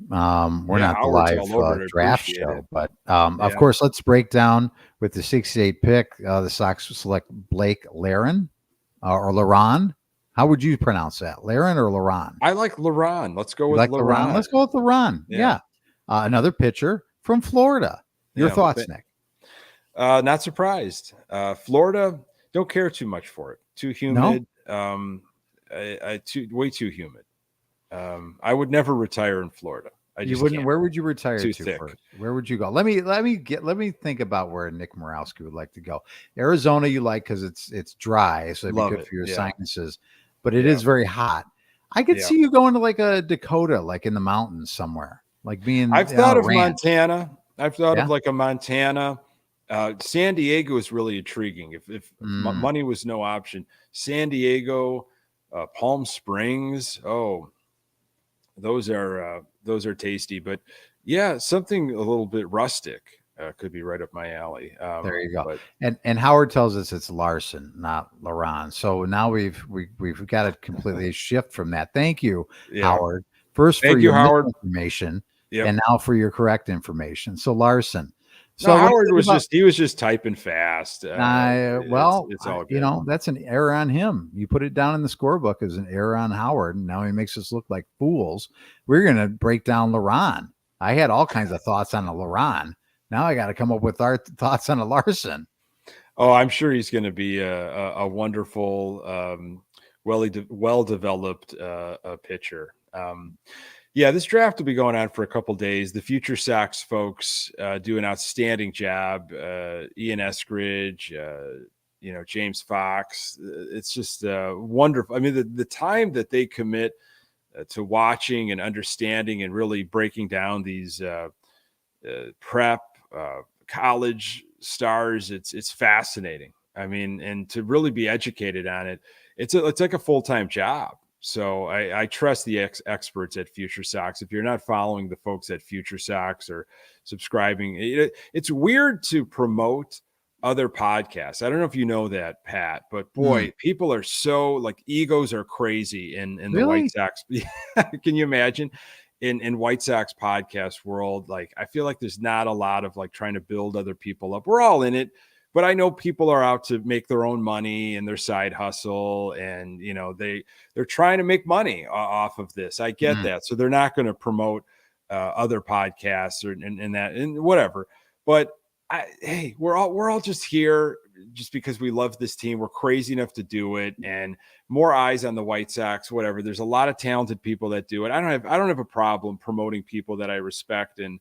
We're not the live draft show, but of course, let's break down with the 68 pick. The Sox select Blake Laron or Laron. How would you pronounce that? Laron or Laron? I like Laron. Let's go with Laron. Let's go with Laron. Yeah. Another pitcher from Florida. Your thoughts, Nick? Not surprised. Florida, don't care too much for it. Too humid. No? Way too humid. I would never retire in Florida. You wouldn't. Can't. Where would you retire to thick. First? Where would you go? Let me think about where Nick Murawski would like to go. Arizona, you like because it's dry, so it'd be good for your sinuses. But it is very hot. I could see you going to like a Dakota, like in the mountains somewhere, like being. I've thought of Montana. I've thought of like a Montana. San Diego is really intriguing. If money was no option, San Diego, Palm Springs. Oh, those are tasty. But yeah, something a little bit rustic could be right up my alley. There you go. And Howard tells us it's Larson, not Laron. So now we've got to completely shift from that. Thank you, Howard. First for your Howard information, and now for your correct information. So Larson. So Howard was just typing fast. It's all good. That's an error on him. You put it down in the scorebook as an error on Howard, and now he makes us look like fools. We're going to break down Laron. I had all kinds of thoughts on a Laron. Now I got to come up with our thoughts on a Larson. Oh, I'm sure he's going to be a wonderful, well-developed pitcher. This draft will be going on for a couple days. The Future Sox folks do an outstanding job. Ian Eskridge, James Fox. It's just wonderful. I mean, the time that they commit to watching and understanding and really breaking down these prep college stars, it's fascinating. I mean, and to really be educated on it, it's like a full-time job. So I trust the experts at Future Sox. If you're not following the folks at Future Sox or subscribing, it's weird to promote other podcasts. I don't know if you know that, Pat, but boy, people are so like egos are crazy in the White Sox. Can you imagine in White Sox podcast world? Like, I feel like there's not a lot of like trying to build other people up. We're all in it. But I know people are out to make their own money and their side hustle, and they're trying to make money off of this. I get that, so they're not going to promote other podcasts and whatever. But hey, we're all just here just because we love this team. We're crazy enough to do it, and more eyes on the White Sox. Whatever. There's a lot of talented people that do it. I don't have a problem promoting people that I respect and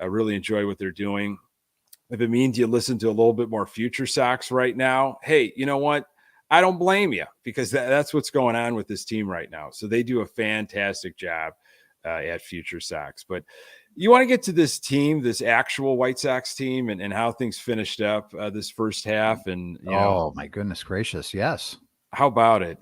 really enjoy what they're doing. If it means you listen to a little bit more Future Sox right now, hey, you know what? I don't blame you, because that's what's going on with this team right now. So they do a fantastic job at Future Sox. But you want to get to this team, this actual White Sox team, and how things finished up this first half. And oh, my goodness gracious, yes. How about it?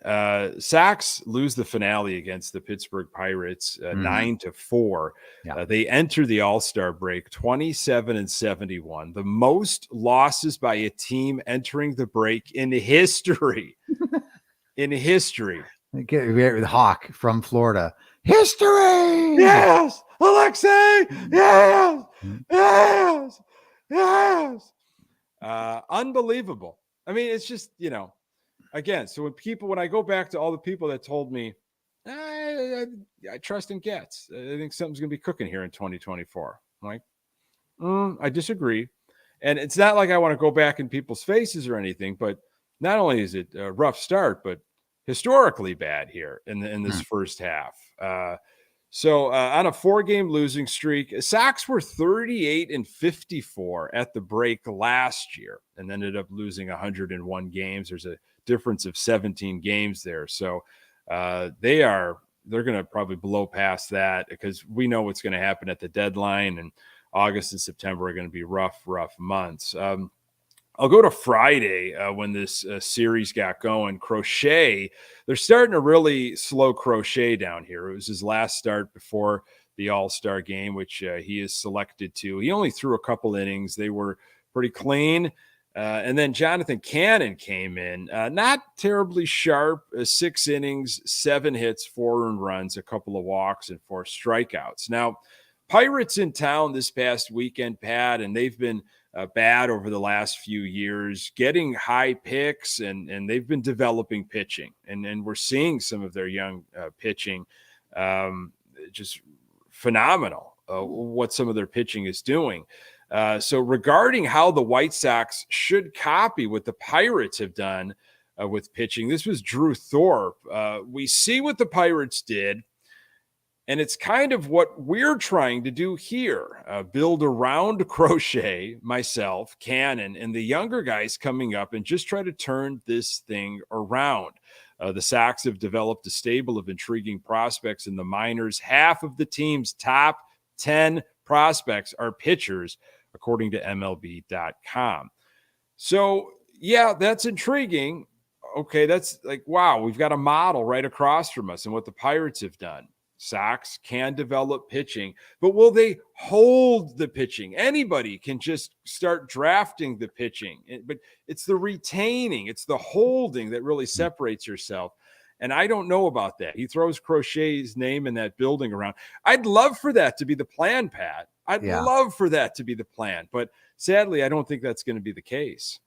Sox lose the finale against the Pittsburgh Pirates 9-4. Yeah. They enter the All-Star break 27-71, the most losses by a team entering the break in history. In history. The Hawk from Florida. History. Yes, Alexei. Yes, yes, yes. Unbelievable. I mean, it's just Again, so when I go back to all the people that told me, I trust in Getz, I think something's going to be cooking here in 2024. I'm like, I disagree. And it's not like I want to go back in people's faces or anything, but not only is it a rough start, but historically bad here in this first half. So on a 4-game losing streak, Sox were 38-54 at the break last year and ended up losing 101 games. There's a difference of 17 games there. So they're going to probably blow past that because we know what's going to happen at the deadline, and August and September are going to be rough months. I'll go to Friday when this series got going. Crochet, they're starting to really slow Crochet down here. It was his last start before the All-Star game, which he is selected to. He only threw a couple innings. They were pretty clean. And then Jonathan Cannon came in, not terribly sharp, 6 innings, 7 hits, 4 earned runs, a couple of walks, and 4 strikeouts. Now, Pirates in town this past weekend, Pat, and they've been bad over the last few years, getting high picks, and they've been developing pitching. And we're seeing some of their young pitching, just phenomenal what some of their pitching is doing. So regarding how the White Sox should copy what the Pirates have done with pitching, this was Drew Thorpe. We see what the Pirates did, and it's kind of what we're trying to do here, build around Crochet, myself, Cannon, and the younger guys coming up and just try to turn this thing around. The Sox have developed a stable of intriguing prospects in the minors. Half of the team's top 10 prospects are pitchers, according to MLB.com. So, yeah, that's intriguing. Okay, that's like, wow, we've got a model right across from us and what the Pirates have done. Sox can develop pitching, but will they hold the pitching? Anybody can just start drafting the pitching, but it's the retaining, it's the holding that really separates yourself. And I don't know about that. He throws Crochet's name in that building around. I'd love for that to be the plan, Pat. I'd love for that to be the plan, but sadly, I don't think that's going to be the case.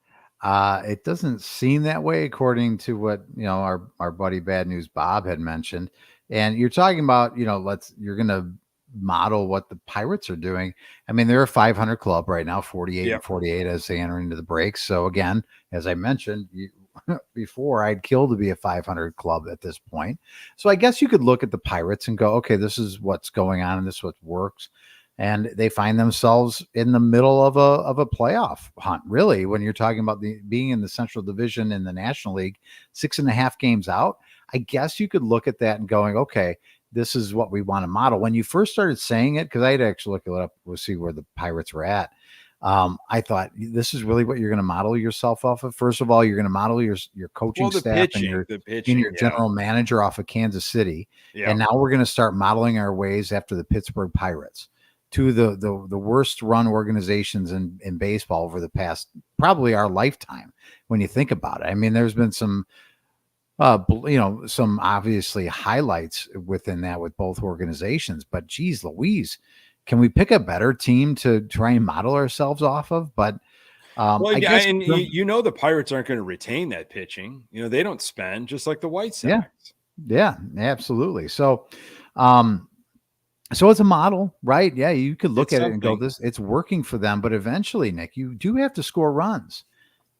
It doesn't seem that way, according to what our buddy Bad News Bob had mentioned. And you're talking about, you're going to model what the Pirates are doing. I mean, they're a 500 club right now, 48-48 as they enter into the breaks. So again, as I mentioned before, I'd kill to be a 500 club at this point. So I guess you could look at the Pirates and go, okay, this is what's going on and this is what works. And they find themselves in the middle of a playoff hunt, really, when you're talking about being in the Central Division in the National League, 6.5 games out. I guess you could look at that and going, okay, this is what we want to model. When you first started saying it, because I had to actually look it up to see where the Pirates were at, I thought this is really what you're going to model yourself off of. First of all, you're going to model your coaching staff and your general manager off of Kansas City. Yeah. And now we're going to start modeling our ways after the Pittsburgh Pirates, to the worst run organizations in baseball over the past, probably our lifetime, when you think about it. I mean, there's been some obviously highlights within that with both organizations, but geez Louise, can we pick a better team to try and model ourselves off of? But the Pirates aren't going to retain that pitching. They don't spend, just like the White Sox. Yeah, absolutely. So, so it's a model, right? Yeah, you could look at it and go, it's working for them. But eventually, Nick, you do have to score runs.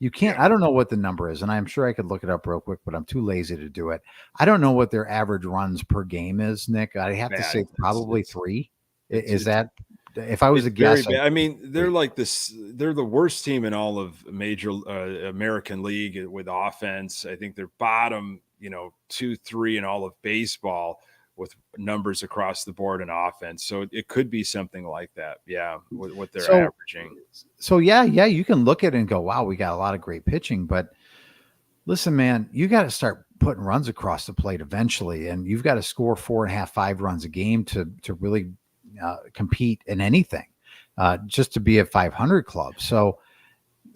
You can't, I don't know what the number is, and I'm sure I could look it up real quick, but I'm too lazy to do it. I don't know what their average runs per game is, Nick. I have to say probably 3. Is that, if I was a guess? I mean, they're like this, they're the worst team in all of Major American League with offense. I think they're bottom, 2, 3 in all of baseball with numbers across the board in offense. So it could be something like that. Yeah. What they're averaging. So yeah, you can look at it and go, wow, we got a lot of great pitching, but listen, man, you got to start putting runs across the plate eventually. And you've got to score 4.5, 5 runs a game to really compete in anything, just to be a 500 club. So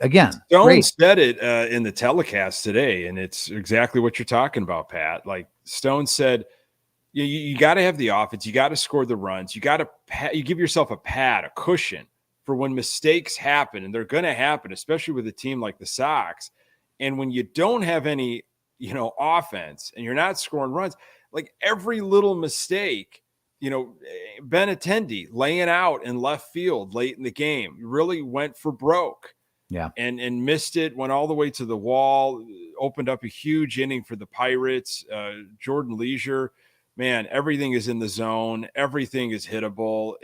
again, Stone said it in the telecast today, and it's exactly what you're talking about, Pat. Like Stone said, you got to have the offense. You got to score the runs. You got to you give yourself a pad, a cushion for when mistakes happen, and they're going to happen, especially with a team like the Sox. And when you don't have any, offense and you're not scoring runs, like every little mistake, Benintendi laying out in left field late in the game really went for broke. Yeah. And missed it, went all the way to the wall, opened up a huge inning for the Pirates. Jordan Leisure man, everything is in the zone. Everything is hittable.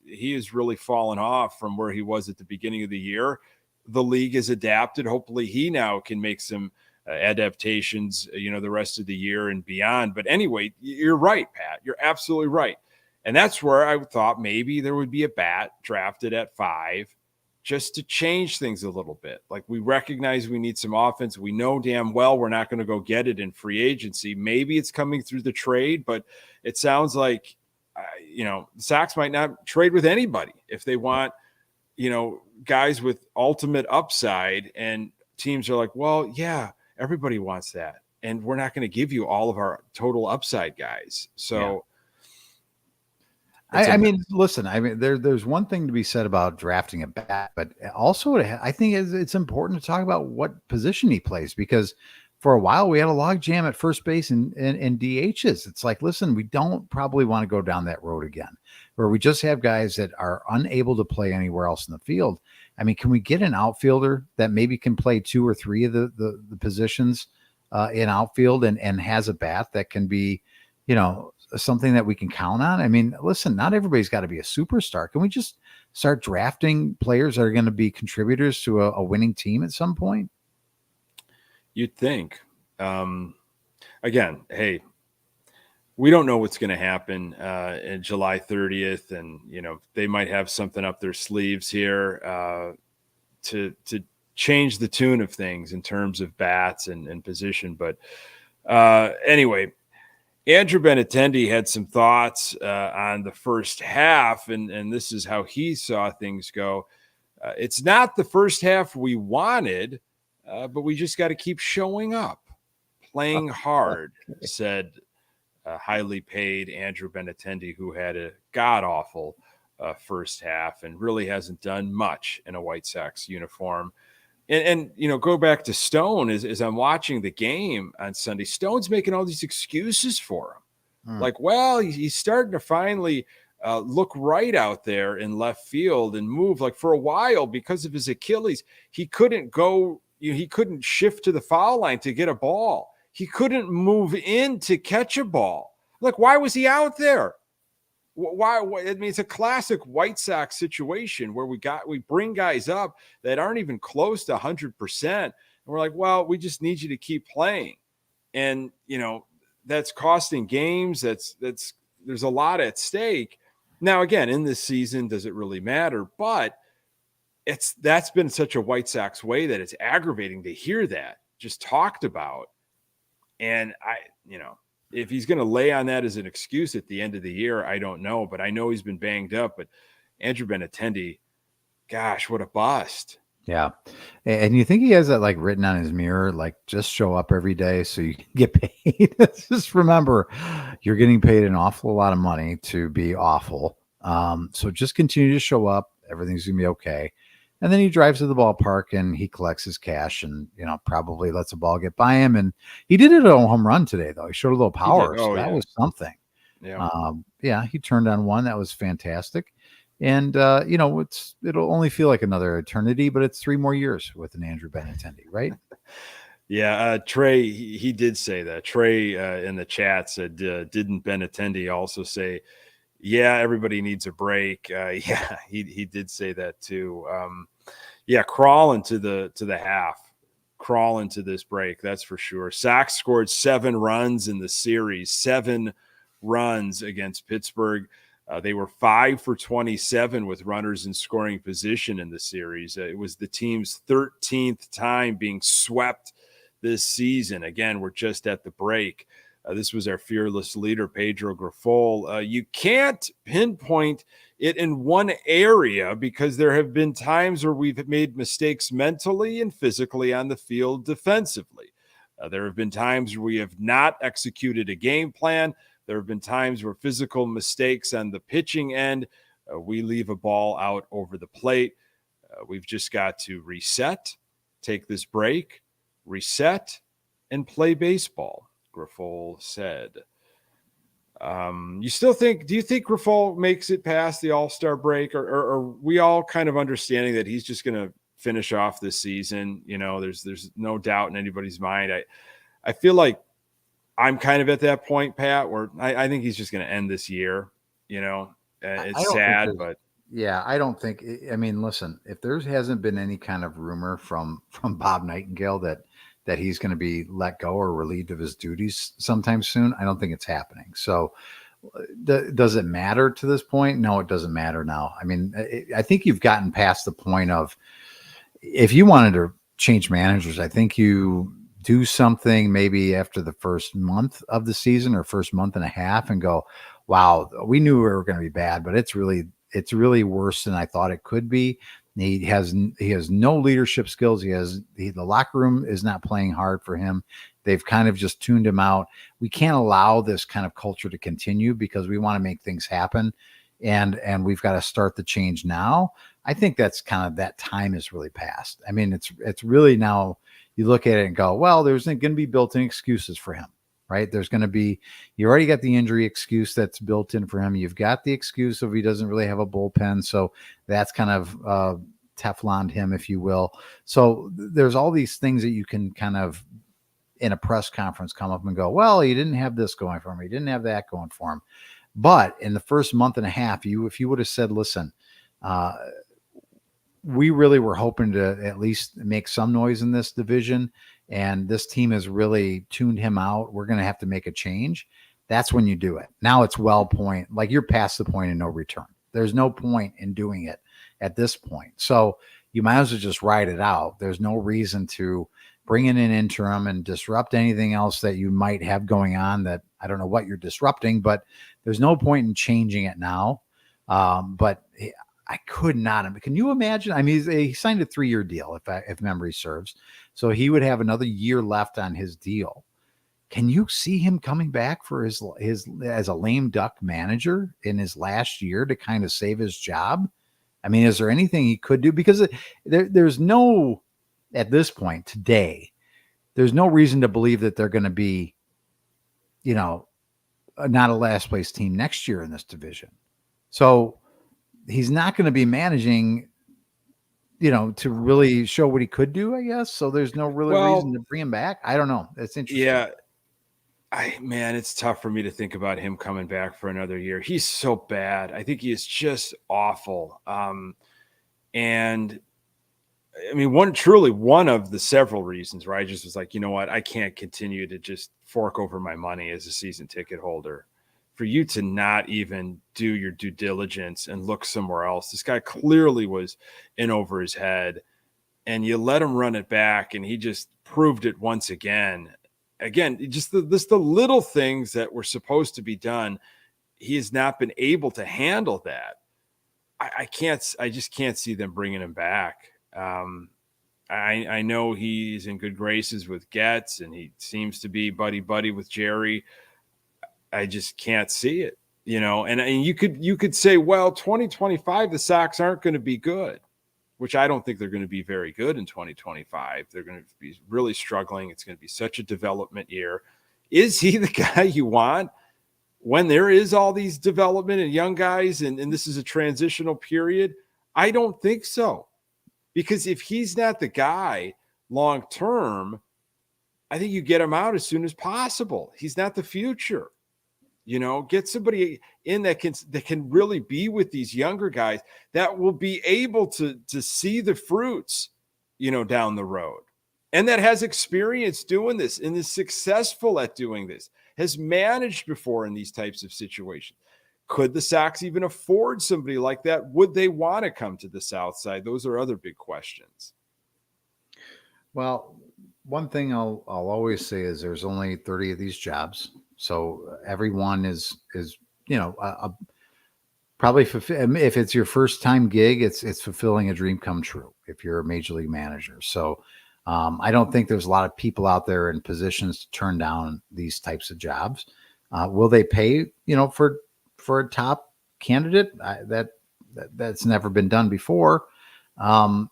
He has really fallen off from where he was at the beginning of the year. The league has adapted. Hopefully he now can make some adaptations, the rest of the year and beyond. But anyway, you're right, Pat. You're absolutely right. And that's where I thought maybe there would be a bat drafted at 5 just to change things a little bit. Like, we recognize we need some offense. We know damn well we're not going to go get it in free agency. Maybe it's coming through the trade, but it sounds like, the Sox might not trade with anybody if they want, guys with ultimate upside, and teams are like, well, yeah, everybody wants that. And we're not going to give you all of our total upside guys. So, listen, there's one thing to be said about drafting a bat, but also I think it's important to talk about what position he plays, because for a while we had a log jam at first base and DHs. It's like, listen, we don't probably want to go down that road again, where we just have guys that are unable to play anywhere else in the field. I mean, can we get an outfielder that maybe can play 2 or 3 of the positions in outfield and has a bat that can be, something that we can count on? I mean, listen, not everybody's got to be a superstar. Can we just start drafting players that are going to be contributors to a winning team at some point? You'd think. Again, hey, we don't know what's going to happen in July 30th. And, they might have something up their sleeves here to change the tune of things in terms of bats and position. But anyway, Andrew Benintendi had some thoughts on the first half, and this is how he saw things go. It's not the first half we wanted, but we just got to keep showing up, playing hard, said highly paid Andrew Benintendi, who had a god-awful first half and really hasn't done much in a White Sox uniform. And go back to Stone as I'm watching the game on Sunday. Stone's making all these excuses for him. Like, well, he's starting to finally look right out there in left field and move. Like, for a while, because of his Achilles, he couldn't go, he couldn't shift to the foul line to get a ball. He couldn't move in to catch a ball. Like, why was he out there? Why? I mean, it's a classic White Sox situation where we bring guys up that aren't even close to 100%. And we're like, well, we just need you to keep playing. And, that's costing games. There's a lot at stake. Now, again, in this season, does it really matter? But that's been such a White Sox way that it's aggravating to hear that just talked about. And if he's going to lay on that as an excuse at the end of the year, I don't know, but I know he's been banged up. But Andrew Benintendi, gosh, what a bust. Yeah. And you think he has that written on his mirror, just show up every day so you can get paid? Just remember, you're getting paid an awful lot of money to be awful. So just continue to show up. Everything's going to be okay. And then he drives to the ballpark and he collects his cash and, probably lets a ball get by him. And he did it on a home run today, though. He showed a little power. So that was something. Yeah. He turned on one. That was fantastic. And, it'll only feel like another eternity, but it's 3 more years with an Andrew Benintendi, right? Yeah. Trey, he did say that. Trey in the chat said, didn't Benintendi also say, yeah, everybody needs a break. Yeah, he did say that too. Crawl into the half, crawl into this break. That's for sure. Sox scored 7 runs in the series, 7 runs against Pittsburgh. They were 5 for 27 with runners in scoring position in the series. It was the team's 13th time being swept this season. Again, we're just at the break. This was our fearless leader, Pedro Graal. You can't pinpoint it in one area because there have been times where we've made mistakes mentally and physically on the field defensively. There have been times where we have not executed a game plan. There have been times where physical mistakes on the pitching end, we leave a ball out over the plate. We've just got to reset, take this break, reset, and play baseball, Graal said. Do you think Graal makes it past the All-Star break, or are we all kind of understanding that he's just going to finish off this season? There's no doubt in anybody's mind. I feel like I'm kind of at that point, Pat, where I think he's just going to end this year. It's sad, but yeah, I don't think. I mean, listen, if there hasn't been any kind of rumor from Bob Nightingale that he's going to be let go or relieved of his duties sometime soon, I don't think it's happening. So, does it matter to this point? No, it doesn't matter now. I mean, I think you've gotten past the point of if you wanted to change managers, I think you do something maybe after the first month of the season or first month and a half and go, wow, we knew we were going to be bad, but it's really worse than I thought it could be. He has no leadership skills. The locker room is not playing hard for him. They've kind of just tuned him out. We can't allow this kind of culture to continue because we want to make things happen. And we've got to start the change now. I think that's kind of that time is really past. I mean, it's really now you look at it and go, well, there's going to be built-in excuses for him, right? There's going to be, you already got the injury excuse that's built in for him. You've got the excuse of he doesn't really have a bullpen. So that's kind of Tefloned him, if you will. So there's all these things that you can kind of in a press conference come up and go, well, he didn't have this going for him. He didn't have that going for him. But in the first month and a half, if you would have said, listen, we really were hoping to at least make some noise in this division, and this team has really tuned him out. We're going to have to make a change. That's when you do it. Now it's like you're past the point of no return. There's no point in doing it at this point. So you might as well just ride it out. There's no reason to bring in an interim and disrupt anything else that you might have going on that I don't know what you're disrupting, but there's no point in changing it now. But I could not. Can you imagine? I mean, he signed a 3-year deal, if memory serves. So he would have another year left on his deal. Can you see him coming back for his as a lame duck manager in his last year to kind of save his job? I mean, is there anything he could do? Because there's no, at this point today, there's no reason to believe that they're going to be, not a last place team next year in this division. So he's not going to be managing, to really show what he could do, I guess. So there's no reason to bring him back. I don't know. That's interesting. Yeah. It's tough for me to think about him coming back for another year. He's so bad. I think he is just awful. And I mean, one of the several reasons where I just was like, you know what? I can't continue to just fork over my money as a season ticket holder. For you to not even do your due diligence and look somewhere else. This guy clearly was in over his head, and you let him run it back, and he just proved it once again. Again, just the little things that were supposed to be done, he has not been able to handle that. I just can't see them bringing him back. I know he's in good graces with Getz, and he seems to be buddy with Jerry. I just can't see it, and you could say, well, 2025, the Sox aren't going to be good, which I don't think they're going to be very good in 2025. They're going to be really struggling. It's going to be such a development year. Is he the guy you want when there is all these development and young guys and this is a transitional period? I don't think so, because if he's not the guy long term, I think you get him out as soon as possible. He's not the future. Get somebody in that can really be with these younger guys that will be able to see the fruits, down the road, and that has experience doing this and is successful at doing this, has managed before in these types of situations. Could the Sox even afford somebody like that? Would they want to come to the South Side? Those are other big questions. Well, one thing I'll always say is there's only 30 of these jobs. So everyone is probably if it's your first time gig, it's fulfilling a dream come true if you're a major league manager. So I don't think there's a lot of people out there in positions to turn down these types of jobs. Will they pay, for a top candidate? That's never been done before. But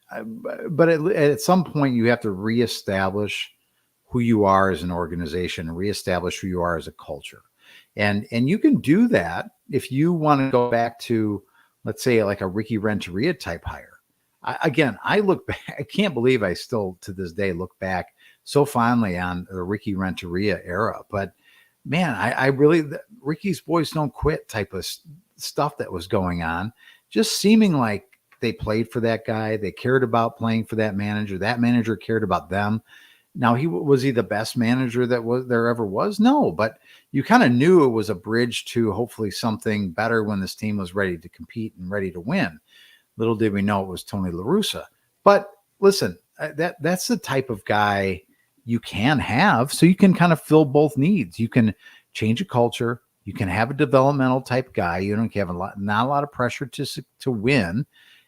at some point you have to reestablish who you are as an organization and reestablish who you are as a culture. And you can do that if you want to go back to, let's say, like a Ricky Renteria type hire. I look back, I can't believe I still to this day look back so fondly on the Ricky Renteria era. But man, I really, Ricky's boys don't quit type of stuff that was going on, just seeming like they played for that guy. They cared about playing for that manager. That manager cared about them. Now, was he the best manager that there ever was? No, but you kind of knew it was a bridge to hopefully something better when this team was ready to compete and ready to win. Little did we know it was Tony La Russa. But listen, that's the type of guy you can have, so you can kind of fill both needs. You can change a culture. You can have a developmental type guy. You don't have not a lot of pressure to win,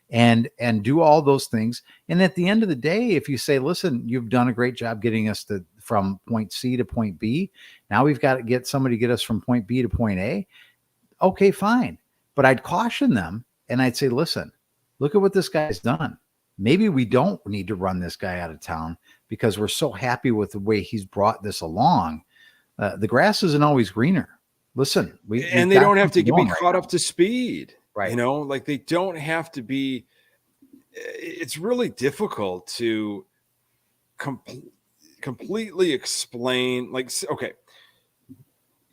and do all those things. And at the end of the day, if you say, listen, you've done a great job getting us from point C to point B. Now we've got to get somebody to get us from point B to point A. Okay, fine. But I'd caution them and I'd say, listen, look at what this guy's done. Maybe we don't need to run this guy out of town because we're so happy with the way he's brought this along. The grass isn't always greener. Listen, they don't have to be caught up to speed. Right. You know, like they don't have to be. It's really difficult to completely explain. Like, okay,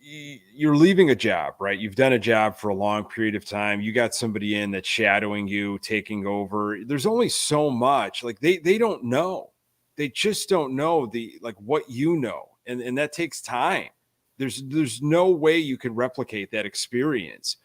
you're leaving a job, right? You've done a job for a long period of time. You got somebody in that's shadowing you, taking over. There's only so much. Like they don't know. They just don't know what you know, and that takes time. There's no way you can replicate that experience.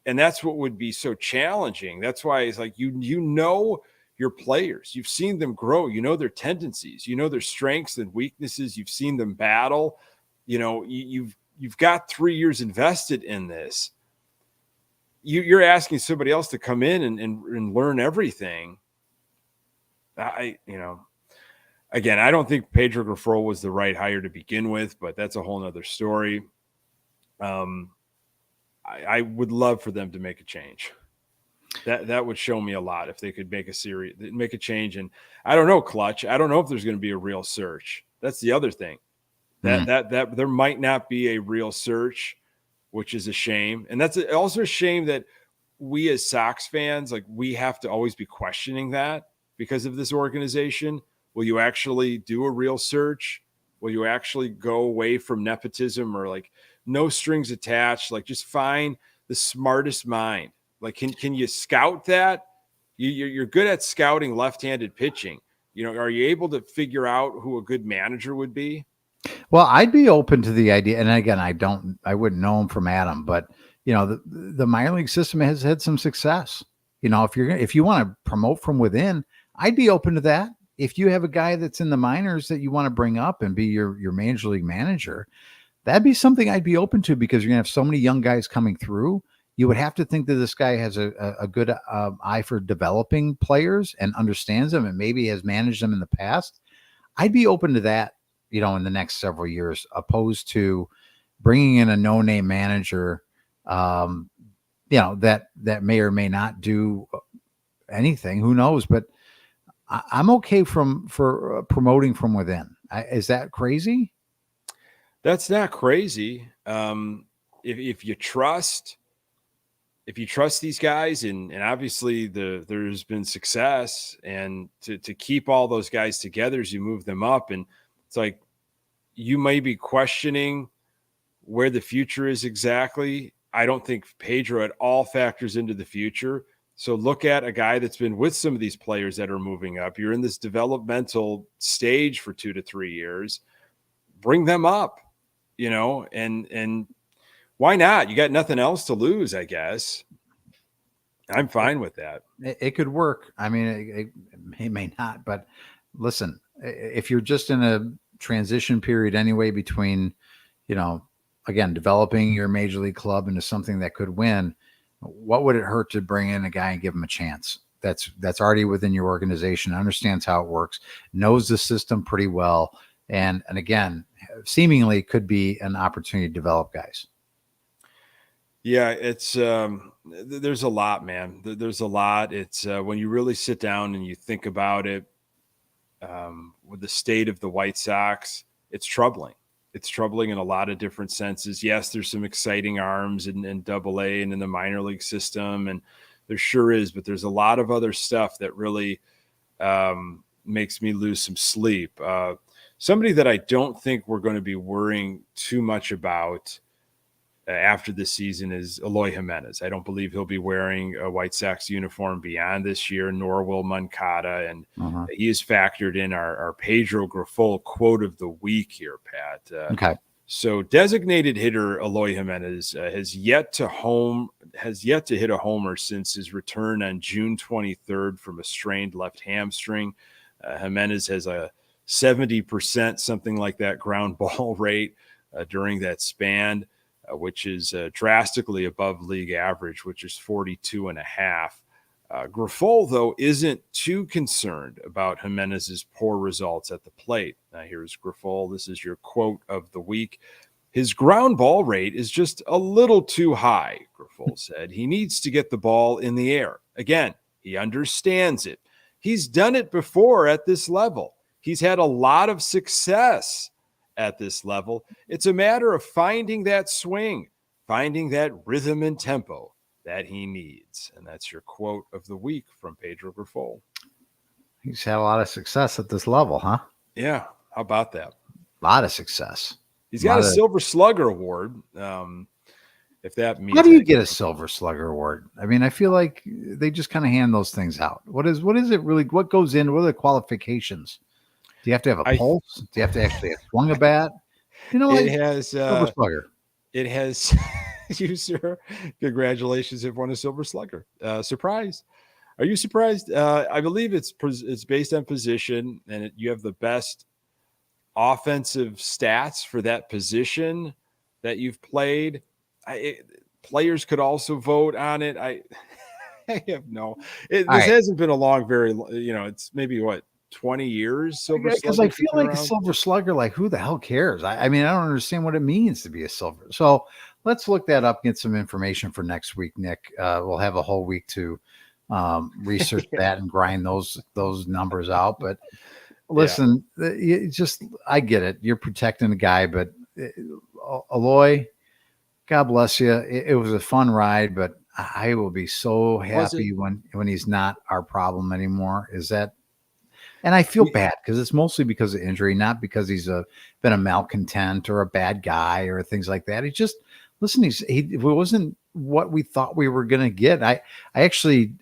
And that's what would be so challenging. That's why it's like, you know, your players, you've seen them grow, you know, their tendencies, you know, their strengths and weaknesses. You've seen them battle, you know, you've got 3 years invested in this. You're asking somebody else to come in and learn everything. Again, I don't think Pedro Graal was the right hire to begin with, but that's a whole nother story. I would love for them to make a change. That would show me a lot if they could make a change. And I don't know, Clutch. I don't know if there's going to be a real search. That's the other thing. That there might not be a real search, which is a shame. And that's also a shame that we as Sox fans, like, we have to always be questioning that because of this organization. Will you actually do a real search? Will you actually go away from nepotism or like no strings attached? Like, just find the smartest mind. Like, can you scout that? You're good at scouting left-handed pitching. You know, are you able to figure out who a good manager would be? Well, I'd be open to the idea. And again, I wouldn't know him from Adam, but you know, the minor league system has had some success. You know, if you want to promote from within, I'd be open to that. If you have a guy that's in the minors that you want to bring up and be your major league manager, that'd be something I'd be open to, because you're gonna have so many young guys coming through. You would have to think that this guy has a good eye for developing players and understands them and maybe has managed them in the past. I'd be open to that, you know, in the next several years, opposed to bringing in a no-name manager, you know, that may or may not do anything. Who knows? But I'm okay for promoting from within. Is that crazy? That's not crazy. If you trust these guys, and obviously there's been success, and to keep all those guys together as you move them up, and it's like you may be questioning where the future is exactly. I don't think Pedro at all factors into the future. So look at a guy that's been with some of these players that are moving up. You're in this developmental stage for 2 to 3 years. Bring them up, you know, and why not? You got nothing else to lose, I guess. I'm fine with that. It could work. I mean, it may not, but listen, if you're just in a transition period anyway between, you know, again, developing your major league club into something that could win, what would it hurt to bring in a guy and give him a chance? That's already within your organization, understands how it works, knows the system pretty well, and again, seemingly could be an opportunity to develop guys. Yeah, it's there's a lot, man. There's a lot. It's when you really sit down and you think about it, with the state of the White Sox, it's troubling. It's troubling in a lot of different senses. Yes, there's some exciting arms in AA and in the minor league system, and There sure is, but there's a lot of other stuff that really makes me lose some sleep. Somebody that I don't think we're going to be worrying too much about after this season is Eloy Jimenez. I don't believe he'll be wearing a White Sox uniform beyond this year, nor will Moncada. And he is factored in our Pedro Graal quote of the week here, Pat. Okay. So designated hitter Eloy Jimenez has yet to hit a homer since his return on June 23rd from a strained left hamstring. Jimenez has a 70%, something like that, ground ball rate during that span, which is drastically above league average, which is 42.5. Graal, though, isn't too concerned about Jimenez's poor results at the plate. Now, here's Graal. This is your quote of the week. His ground ball rate is just a little too high, Graal said. He needs to get the ball in the air. Again, he understands it. He's done it before at this level. He's had a lot of success at this level. It's a matter of finding that swing, finding that rhythm and tempo that he needs. And that's your quote of the week from Pedro Graal. He's had a lot of success at this level, huh? Yeah. How about that? A lot of success. He's got a Silver Slugger award. If that means how do you get a Silver Slugger award? I mean, I feel like they just kind of hand those things out. What is it really? What goes in? What are the qualifications? Do you have to have a pulse? Do you have to actually have swung a bat? You know, it has Silver Slugger. It has you, sir. Congratulations, have won a Silver Slugger. Surprise. Are you surprised? I believe it's based on position, and you have the best offensive stats for that position that you've played. Players could also vote on it. I have no. This hasn't been a long, it's maybe 20 years. Silver Slugger. Because I feel like around. A Silver Slugger, like who the hell cares? I mean, I don't understand what it means to be a silver. So let's look that up, get some information for next week, Nick. We'll have a whole week to research that and grind those numbers out. But listen, I get it. You're protecting a guy, but Eloy, God bless you. It was a fun ride, but I will be so happy when he's not our problem anymore. And I feel bad because it's mostly because of injury, not because he's been a malcontent or a bad guy or things like that. He just, listen, it wasn't what we thought we were going to get. I actually,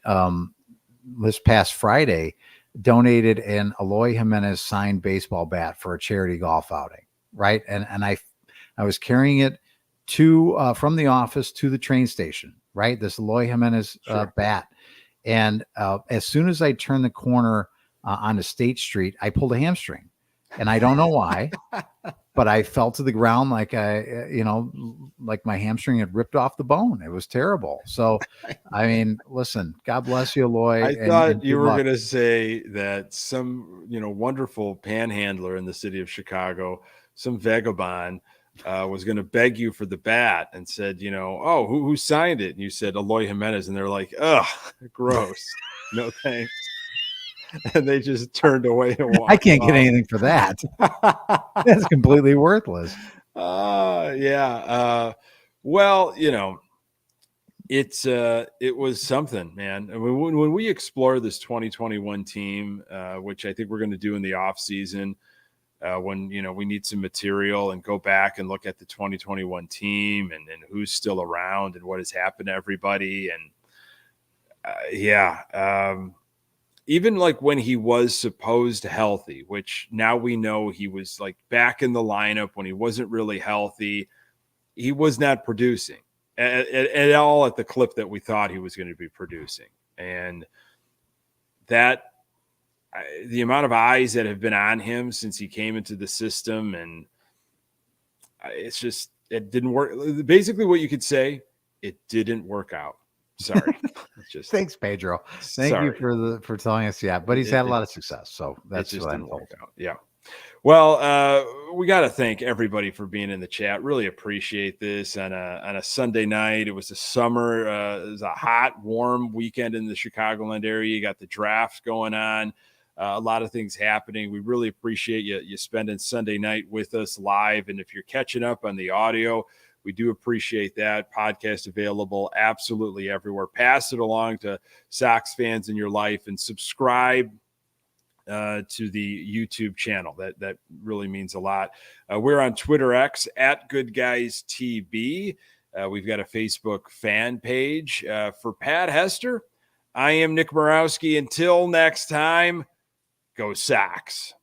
this past Friday, donated an Eloy Jimenez signed baseball bat for a charity golf outing, right? And I was carrying it from the office to the train station, right? This Eloy Jimenez bat. And as soon as I turned the corner onto State Street, I pulled a hamstring, and I don't know why, but I fell to the ground like like my hamstring had ripped off the bone. It was terrible. So, I mean, listen, God bless you, Eloy. I thought you were going to say that some, wonderful panhandler in the city of Chicago, some vagabond, was going to beg you for the bat and said, who signed it? And you said Eloy Jimenez, and they're like, ugh, gross. No thanks. And they just turned away and walked. I can't get anything for that. That's completely worthless. Yeah. Well, it was something, man. I mean, when we explore this 2021 team, which I think we're going to do in the off season, when we need some material and go back and look at the 2021 team and who's still around and what has happened to everybody, and even like when he was supposed healthy, which now we know he was like back in the lineup when he wasn't really healthy, he was not producing at all at the clip that we thought he was going to be producing. And that the amount of eyes that have been on him since he came into the system, and it didn't work. Basically what you could say, it didn't work out. Sorry. Thanks, Pedro. Thank you for telling us. Yeah, but he's had a lot of success, so that's just what didn't work out. Yeah. Well, we got to thank everybody for being in the chat. Really appreciate this on a Sunday night. It was the summer. It was a hot, warm weekend in the Chicagoland area. You got the draft going on. A lot of things happening. We really appreciate you spending Sunday night with us live. And if you're catching up on the audio, We do appreciate that. Podcast available absolutely everywhere. Pass it along to Sox fans in your life and subscribe to the YouTube channel. That really means a lot. We're on Twitter X at Good Guys TB. We've got a Facebook fan page. For Pat Hester, I am Nick Murawski. Until next time, go Sox.